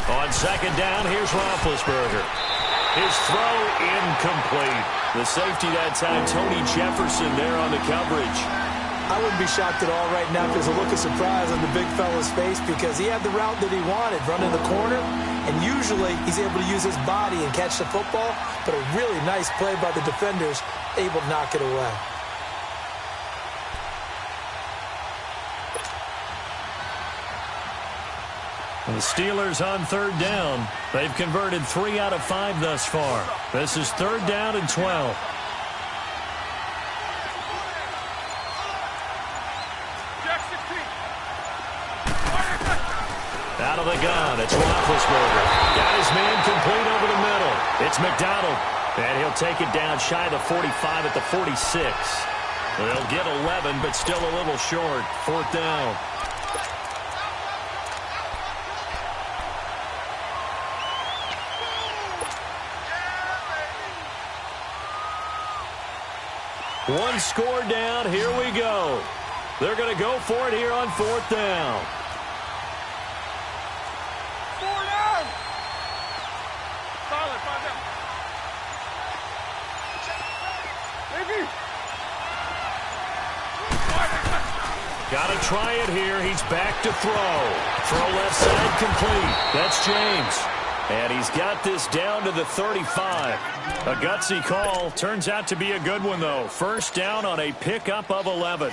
On 2nd down, here's Roethlisberger. His throw incomplete. The safety that time, Tony Jefferson there on the coverage. I wouldn't be shocked at all right now if there's a look of surprise on the big fella's face because he had the route that he wanted, running the corner, and usually he's able to use his body and catch the football, but a really nice play by the defenders, able to knock it away. The Steelers on 3rd down. They've converted 3 out of 5 thus far. This is 3rd down and 12. Out of the gun, it's Roethlisberger. Got his man complete over the middle. It's McDonald, and he'll take it down shy of the 45 at the 46. They'll get 11, but still a little short. 4th down. One score down. Here we go. They're going to go for it here on 4th down. 4 down. Solid, 5 down. Baby. Got to try it here. He's back to throw. Throw left side complete. That's James. And he's got this down to the 35. A gutsy call. Turns out to be a good one, though. 1st down on a pickup of 11.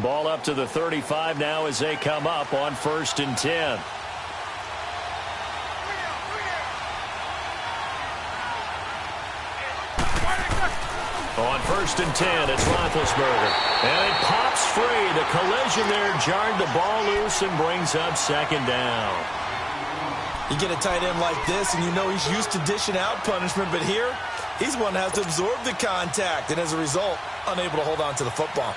Ball up to the 35 now as they come up on 1st and 10. On 1st and 10, it's Roethlisberger. And it pops free. The collision there jarred the ball loose and brings up 2nd down. You get a tight end like this, and you know he's used to dishing out punishment, but here, he's one that has to absorb the contact, and as a result, unable to hold on to the football.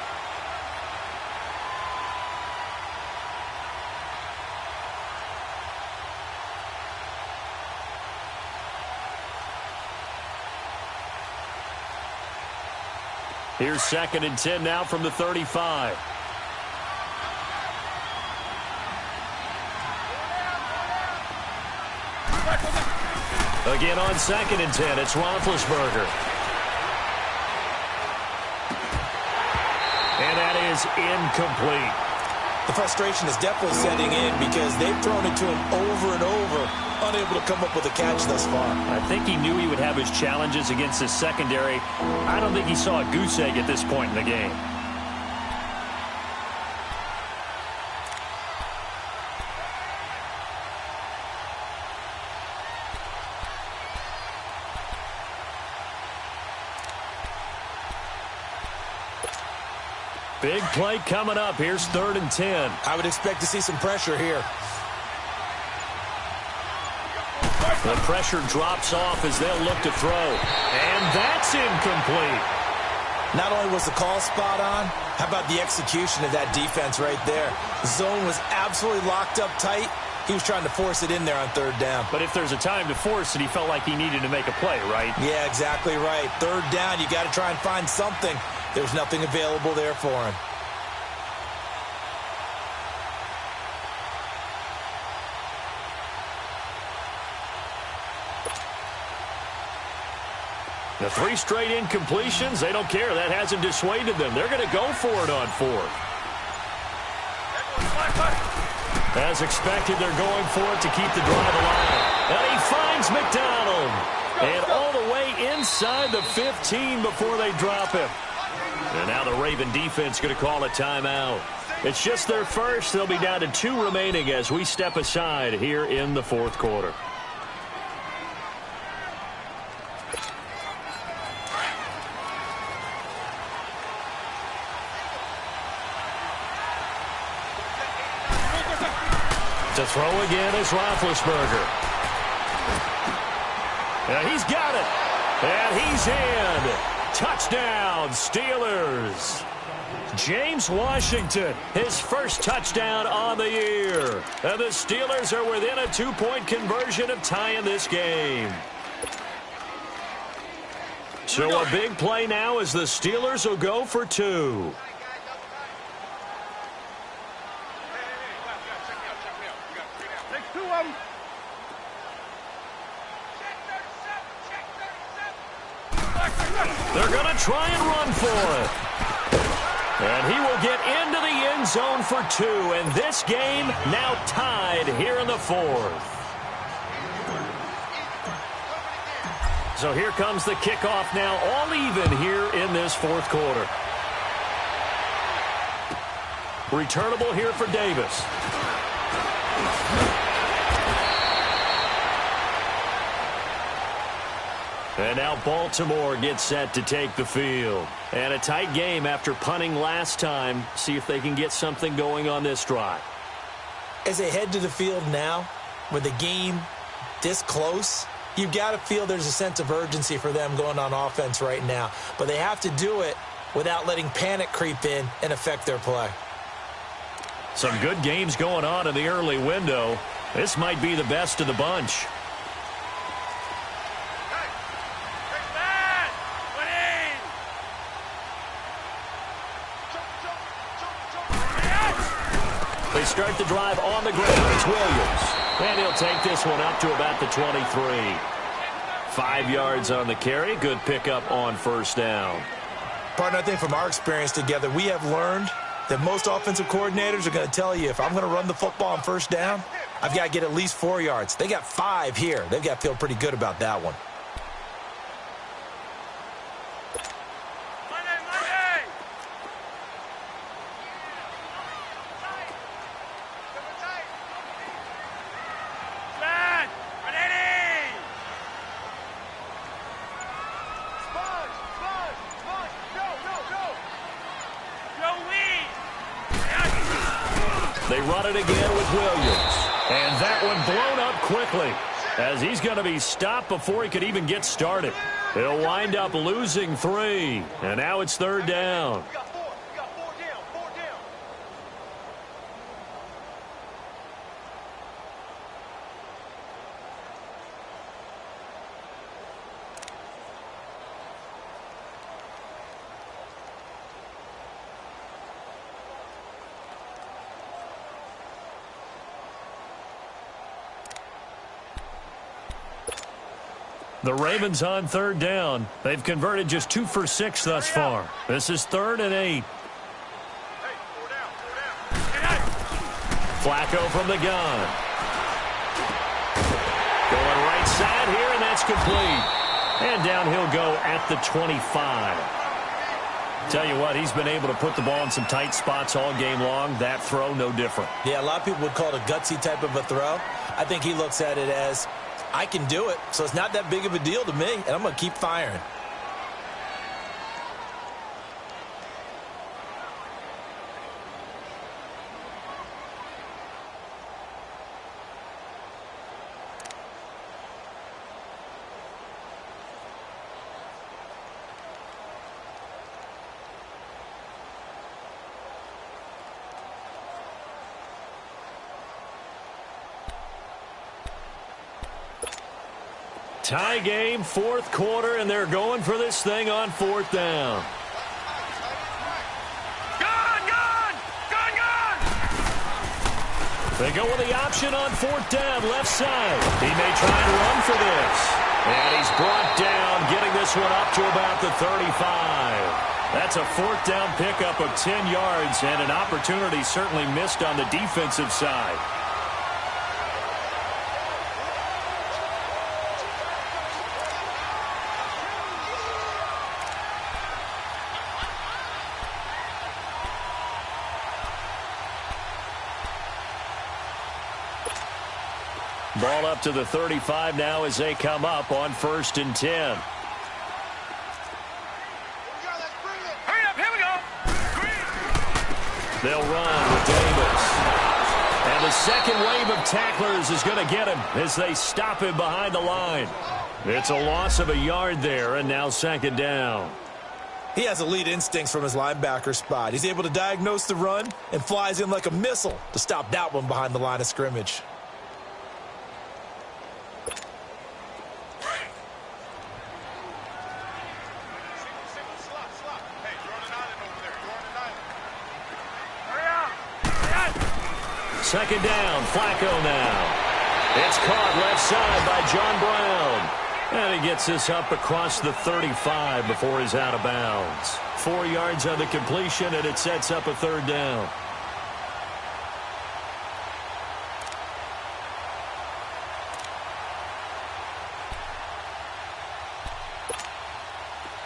Here's 2nd and 10 now from the 35. Again on 2nd and 10, it's Roethlisberger. And that is incomplete. The frustration is definitely setting in because they've thrown it to him over and over, unable to come up with a catch thus far. I think he knew he would have his challenges against his secondary. I don't think he saw a goose egg at this point in the game. Big play coming up. Here's 3rd and 10. I would expect to see some pressure here. The pressure drops off as they'll look to throw. And that's incomplete. Not only was the call spot on, how about the execution of that defense right there? Zone was absolutely locked up tight, He was trying to force it in there on third down. But if there's a time to force it, he felt like he needed to make a play, right? Yeah, exactly right. Third down, you got to try and find something. There's nothing available there for him. The 3 straight incompletions, they don't care. That hasn't dissuaded them. They're going to go for it on 4th. As expected, they're going for it to keep the drive alive. And he finds McDonald. And all the way inside the 15 before they drop him. And now the Raven defense going to call a timeout. It's just their first. They'll be down to 2 remaining as we step aside here in the 4th quarter. To throw again is Roethlisberger. And he's got it. And he's in. Touchdown, Steelers. James Washington, his first touchdown on the year. And the Steelers are within a 2-point conversion of tying this game. So a big play now as the Steelers will go for 2. They're going to try and run for it. And he will get into the end zone for 2. And this game now tied here in the 4th. So here comes the kickoff now, all even here in this 4th quarter. Returnable here for Davis. And now Baltimore gets set to take the field. And a tight game after punting last time. See if they can get something going on this drive. As they head to the field now, with the game this close, you've got to feel there's a sense of urgency for them going on offense right now. But they have to do it without letting panic creep in and affect their play. Some good games going on in the early window. This might be the best of the bunch. They start the drive on the ground. It's Williams. And he'll take this one up to about the 23. 5 yards on the carry. Good pickup on first down. Partner, I think from our experience together, we have learned that most offensive coordinators are going to tell you, if I'm going to run the football on first down, I've got to get at least 4 yards. They got 5 here. They've got to feel pretty good about that one. They run it again with Williams. And that one blown up quickly as he's going to be stopped before he could even get started. He'll wind up losing 3. And now it's third down. The Ravens on third down. They've converted just 2 for 6 thus far. This is 3rd and 8. Flacco from the gun. Going right side here, and that's complete. And down he'll go at the 25. Tell you what, he's been able to put the ball in some tight spots all game long. That throw, no different. Yeah, a lot of people would call it a gutsy type of a throw. I think he looks at it as, I can do it, so it's not that big of a deal to me, and I'm going to keep firing. Tie game, fourth quarter, and they're going for this thing on fourth down. They go with the option on fourth down, left side. He may try and run for this. And he's brought down, getting this one up to about the 35. That's a fourth down pickup of 10 yards, and an opportunity certainly missed on the defensive side. Ball up to the 35 now as they come up on 1st and 10. Hurry up, here we go. They'll run with Davis. And the second wave of tacklers is going to get him as they stop him behind the line. It's a loss of a yard there, and now 2nd down. He has elite instincts from his linebacker spot. He's able to diagnose the run and flies in like a missile to stop that one behind the line of scrimmage. Second down, Flacco now. It's caught left side by John Brown. And he gets this up across the 35 before he's out of bounds. 4 yards on the completion, and it sets up a 3rd down.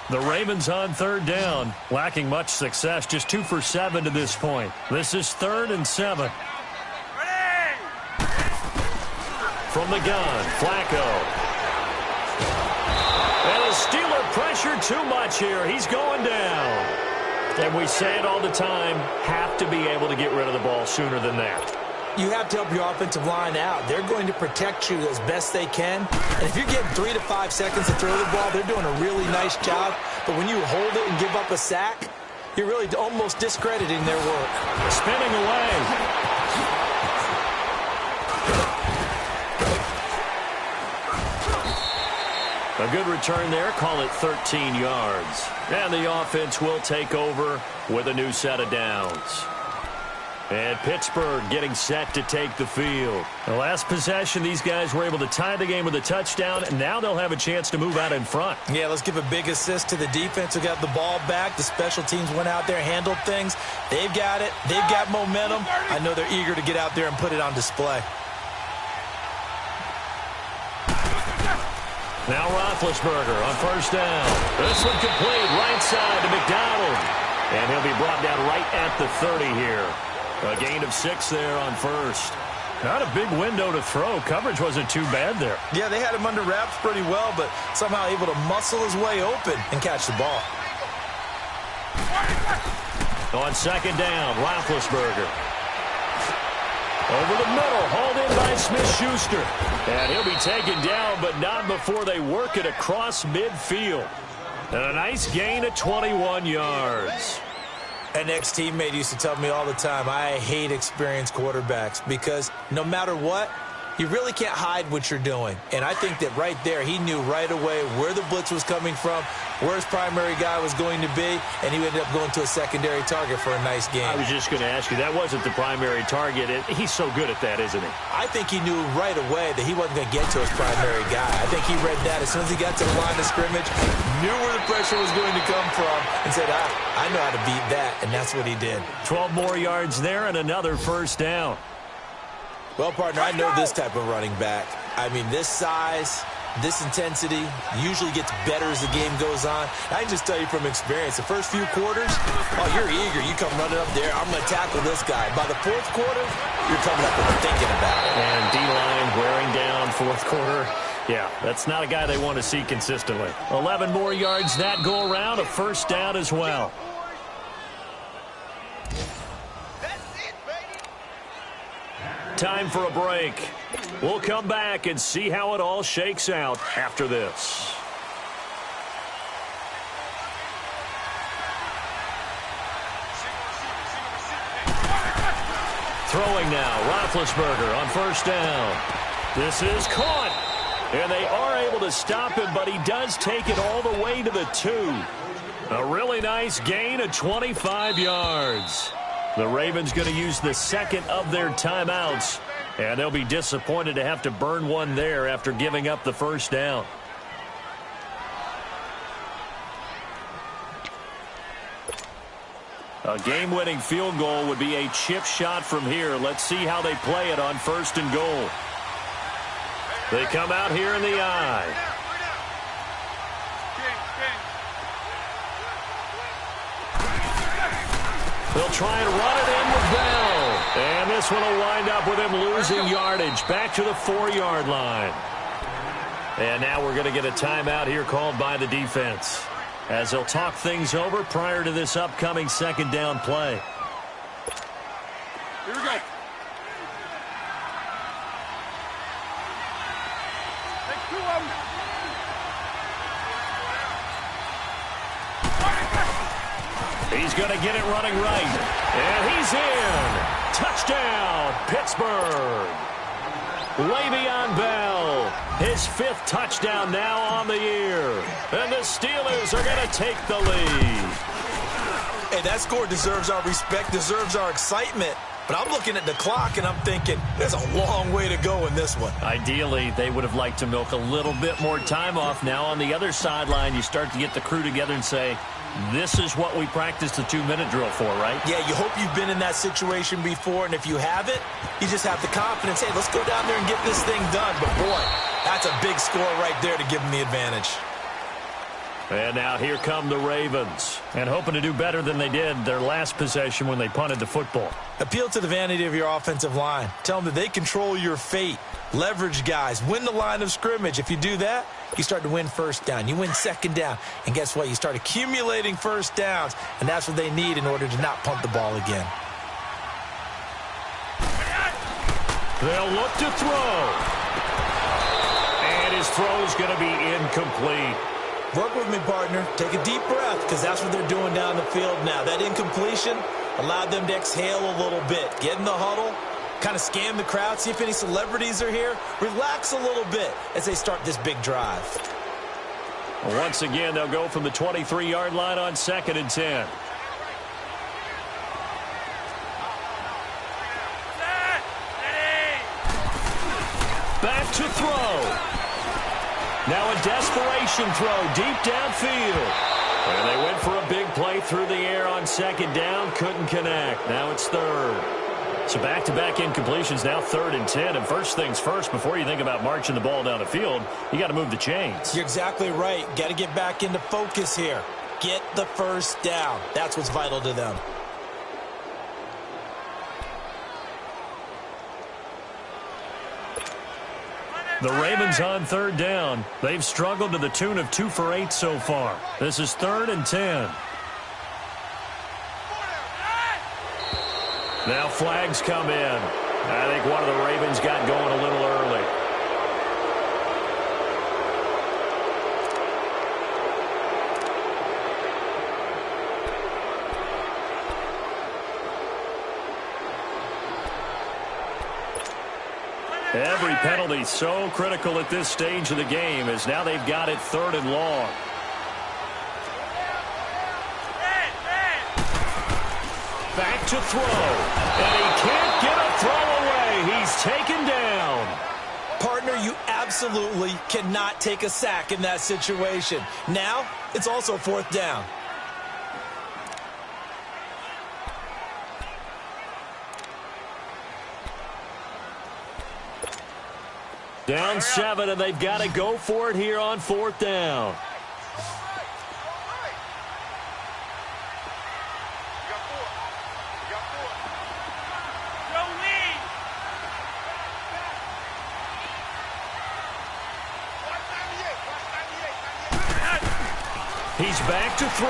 The Ravens on 3rd down, lacking much success, just 2 for 7 to this point. This is 3rd and 7. From the gun, Flacco. And the Steeler pressure too much here. He's going down. And we say it all the time, have to be able to get rid of the ball sooner than that. You have to help your offensive line out. They're going to protect you as best they can. And if you're getting 3 to 5 seconds to throw the ball, they're doing a really nice job. But when you hold it and give up a sack, you're really almost discrediting their work. Spinning away. A good return there, call it 13 yards. And the offense will take over with a new set of downs. And Pittsburgh getting set to take the field. The last possession, these guys were able to tie the game with a touchdown, and now they'll have a chance to move out in front. Yeah, let's give a big assist to the defense who got the ball back. The special teams went out there, handled things. They've got it. They've got momentum. I know they're eager to get out there and put it on display. Now Roethlisberger on 1st down. This one complete, right side to McDonald. And he'll be brought down right at the 30 here. A gain of 6 there on 1st. Not a big window to throw. Coverage wasn't too bad there. Yeah, they had him under wraps pretty well, but somehow able to muscle his way open and catch the ball. On 2nd down, Roethlisberger. Over the middle, hauled in by Smith-Schuster. And he'll be taken down, but not before they work it across midfield. And a nice gain of 21 yards. An ex-teammate used to tell me all the time, I hate experienced quarterbacks because no matter what, you really can't hide what you're doing. And I think that right there, he knew right away where the blitz was coming from, where his primary guy was going to be, and he ended up going to a secondary target for a nice game. I was just going to ask you, that wasn't the primary target. He's so good at that, isn't he? I think he knew right away that he wasn't going to get to his primary guy. I think he read that as soon as he got to the line of scrimmage, knew where the pressure was going to come from, and said, I know how to beat that, and that's what he did. 12 more yards there and another 1st down. Well, partner, I know this type of running back. I mean, this size, this intensity usually gets better as the game goes on. I can just tell you from experience, the first few quarters, oh, you're eager. You come running up there, I'm going to tackle this guy. By the 4th quarter, you're coming up and thinking about it. And D-line wearing down 4th quarter. Yeah, that's not a guy they want to see consistently. 11 more yards that go around, a 1st down as well. Time for a break. We'll come back and see how it all shakes out after this. Throwing now, Roethlisberger on 1st down. This is caught. And they are able to stop him, but he does take it all the way to the 2. A really nice gain of 25 yards. The Ravens going to use the second of their timeouts, and they'll be disappointed to have to burn one there after giving up the first down. A game-winning field goal would be a chip shot from here. Let's see how they play it on 1st and goal. They come out here in the eye. They'll try and run it in with Bell. And this one will wind up with him losing yardage back to the 4-yard line. And now we're going to get a timeout here called by the defense, as they'll talk things over prior to this upcoming second down play. Here we go. Take 2 of them. He's going to get it running right. And he's in. Touchdown, Pittsburgh. Le'Veon Bell, his 5th touchdown now on the year. And the Steelers are going to take the lead. Hey, that score deserves our respect, deserves our excitement. But I'm looking at the clock, and I'm thinking, there's a long way to go in this one. Ideally, they would have liked to milk a little bit more time off. Now on the other sideline, you start to get the crew together and say, this is what we practiced the 2-minute drill for, right? Yeah, you hope you've been in that situation before, and if you haven't, you just have the confidence, hey, let's go down there and get this thing done. But, boy, that's a big score right there to give them the advantage. And now here come the Ravens, and hoping to do better than they did their last possession when they punted the football. Appeal to the vanity of your offensive line. Tell them that they control your fate. Leverage guys. Win the line of scrimmage. If you do that, you start to win first down. You win second down. And guess what? You start accumulating first downs, and that's what they need in order to not punt the ball again. They'll look to throw. And his throw's going to be incomplete. Work with me, partner. Take a deep breath, because that's what they're doing down the field now. That incompletion allowed them to exhale a little bit. Get in the huddle, kind of scan the crowd, see if any celebrities are here. Relax a little bit as they start this big drive. Once again, they'll go from the 23-yard line on 2nd and 10. Back to throw. Now a desperation throw deep downfield. And they went for a big play through the air on 2nd down. Couldn't connect. Now it's 3rd. So back-to-back incompletions, now 3rd and 10. And first things first, before you think about marching the ball down the field, you got to move the chains. You're exactly right. Got to get back into focus here. Get the first down. That's what's vital to them. The Ravens on 3rd down. They've struggled to the tune of 2 for 8 so far. This is 3rd and 10. Now flags come in. I think one of the Ravens got going a little early. Every penalty so critical at this stage of the game, as now they've got it 3rd and long. Back to throw. And he can't get a throw away. He's taken down. Partner, you absolutely cannot take a sack in that situation. Now, it's also 4th down. Down 7, and they've got to go for it here on 4th down. He's back to throw.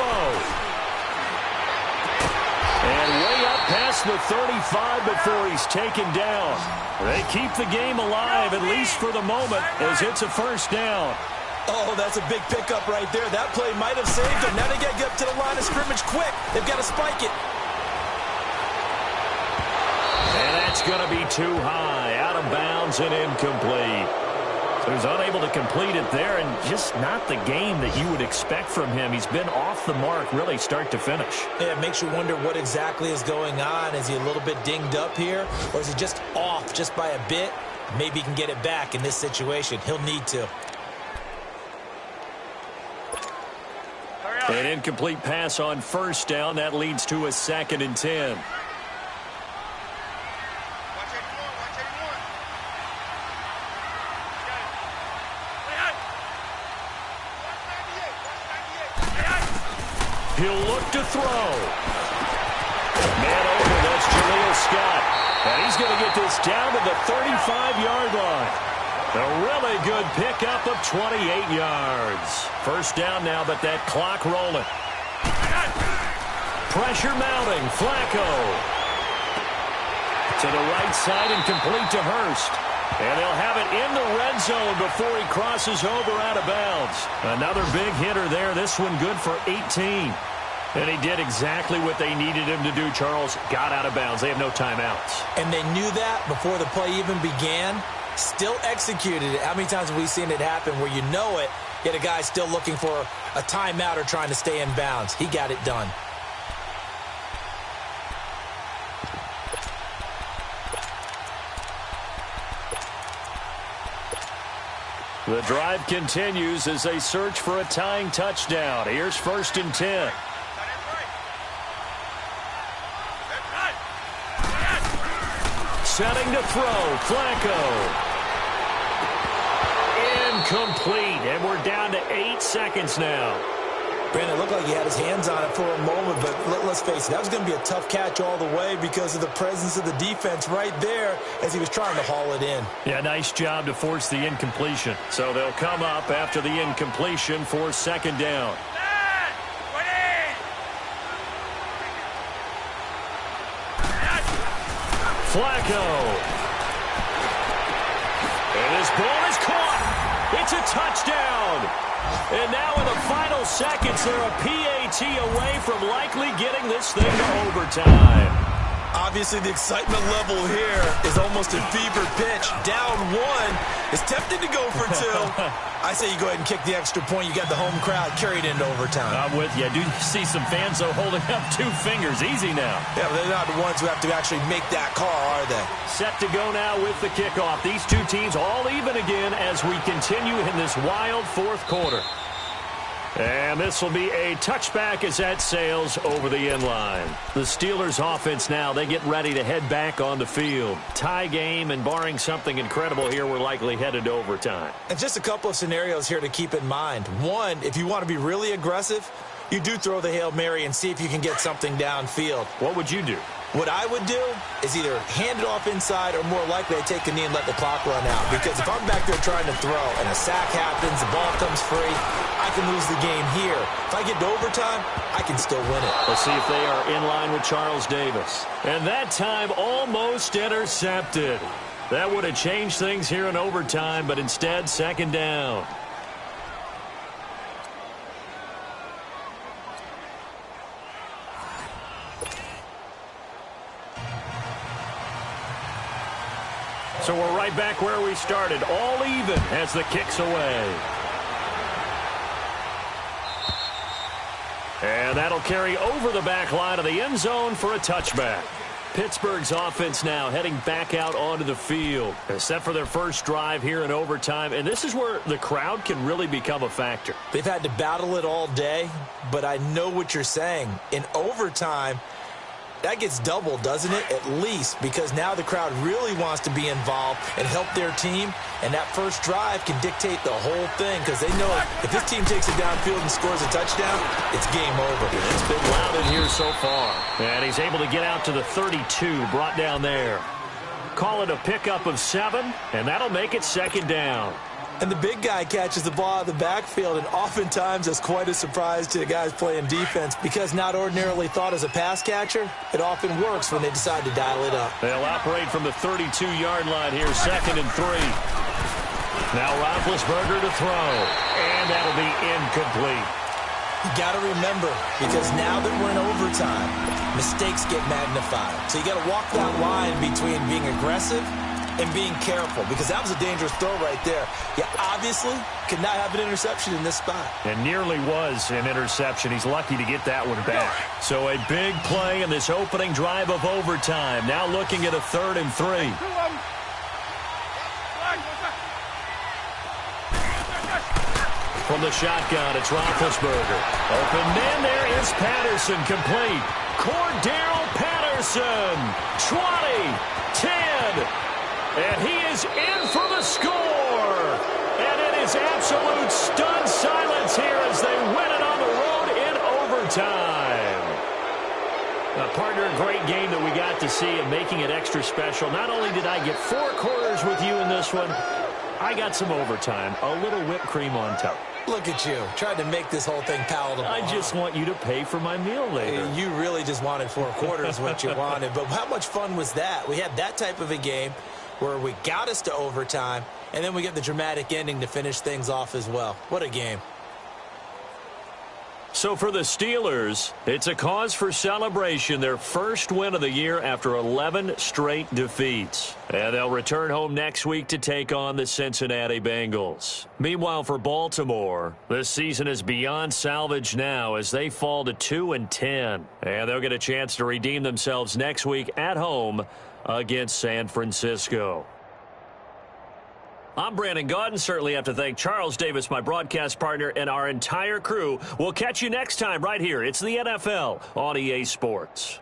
And way up past the 35 before he's taken down. They keep the game alive, at least for the moment, as it's a 1st down. Oh, that's a big pickup right there. That play might have saved them. Now they got to get up to the line of scrimmage quick. They've got to spike it. And that's going to be too high, out of bounds and incomplete. who's unable to complete it there, and just not the game that you would expect from him. He's been off the mark really start to finish. Yeah, it makes you wonder what exactly is going on. Is he a little bit dinged up here, or is he just off just by a bit? Maybe he can get it back in this situation. He'll need to. An incomplete pass on first down. That leads to a 2nd and 10. He'll look to throw. Man over, that's Jaleel Scott. And he's going to get this down to the 35-yard line. A really good pickup of 28 yards. First down now, but that clock rolling. Pressure mounting. Flacco. To the right side and complete to Hurst. And they'll have it in the red zone before he crosses over out of bounds. Another big hitter there. This one good for 18. And he did exactly what they needed him to do, Charles. Got out of bounds. They have no timeouts. And they knew that before the play even began. Still executed it. How many times have we seen it happen where you know it, yet a guy's still looking for a timeout or trying to stay in bounds? He got it done. The drive continues as they search for a tying touchdown. Here's 1st and 10. Setting to throw. Flacco. Incomplete. And we're down to 8 seconds now. Brandon, it looked like he had his hands on it for a moment, but let's face it, that was going to be a tough catch all the way because of the presence of the defense right there as he was trying to haul it in. Yeah, nice job to force the incompletion. So they'll come up after the incompletion for 2nd down. Flacco. And his ball is caught. It's a touchdown. And now in the final seconds, they're a PAT away from likely getting this thing to overtime. Obviously, the excitement level here is almost at fever pitch. Down 1 is tempted to go for 2. I say you go ahead and kick the extra point. You got the home crowd carried into overtime. I'm with you. I do see some fans, though, holding up 2 fingers. Easy now. Yeah, but they're not the ones who have to actually make that call, are they? Set to go now with the kickoff. These 2 teams all even again as we continue in this wild 4th quarter. And this will be a touchback as that sails over the end line. The Steelers offense now, they get ready to head back on the field. Tie game, and barring something incredible here, we're likely headed to overtime. And just a couple of scenarios here to keep in mind. One, if you want to be really aggressive, you do throw the Hail Mary and see if you can get something downfield. What would you do? What I would do is either hand it off inside or more likely I take a knee and let the clock run out. Because if I'm back there trying to throw and a sack happens, the ball comes free, I can lose the game here. If I get to overtime, I can still win it. Let's see if they are in line with Charles Davis. And that time almost intercepted. That would have changed things here in overtime, but instead 2nd down. So we're right back where we started, all even as the kick's away. And that'll carry over the back line of the end zone for a touchback. Pittsburgh's offense now heading back out onto the field. Set for their first drive here in overtime, and this is where the crowd can really become a factor. They've had to battle it all day, but I know what you're saying. In overtime, that gets doubled, doesn't it? At least, because now the crowd really wants to be involved and help their team, and that first drive can dictate the whole thing because they know if this team takes it downfield and scores a touchdown, it's game over. It's been loud in here so far. And he's able to get out to the 32, brought down there. Call it a pickup of 7, and that'll make it 2nd down. And the big guy catches the ball out of the backfield, and oftentimes that's quite a surprise to the guys playing defense because not ordinarily thought as a pass catcher, it often works when they decide to dial it up. They'll operate from the 32-yard line here, 2nd and 3. Now Roethlisberger to throw, and that'll be incomplete. You got to remember, because now that we're in overtime, mistakes get magnified. So you got to walk that line between being aggressive and being careful, because that was a dangerous throw right there. You obviously could not have an interception in this spot. And nearly was an interception. He's lucky to get that one back. So a big play in this opening drive of overtime. Now looking at a 3rd and 3. From the shotgun, it's Roethlisberger. Open man, there is Patterson, complete. Cordell Patterson, 20, 10, and he is in for the score. And it is absolute stunned silence here as they win it on the road in overtime. Partner, great game that we got to see and making it extra special. Not only did I get 4 quarters with you in this one, I got some overtime, a little whipped cream on top. Look at you, trying to make this whole thing palatable. I just want you to pay for my meal later. You really just wanted 4 quarters what you wanted. But how much fun was that? We had that type of a game where we got us to overtime, and then we get the dramatic ending to finish things off as well. What a game. So for the Steelers, it's a cause for celebration, their first win of the year after 11 straight defeats. And they'll return home next week to take on the Cincinnati Bengals. Meanwhile, for Baltimore, this season is beyond salvage now as they fall to 2-10. And they'll get a chance to redeem themselves next week at home against San Francisco. I'm Brandon Gaudin. Certainly have to thank Charles Davis, my broadcast partner, and our entire crew. We'll catch you next time right here. It's the NFL on EA Sports.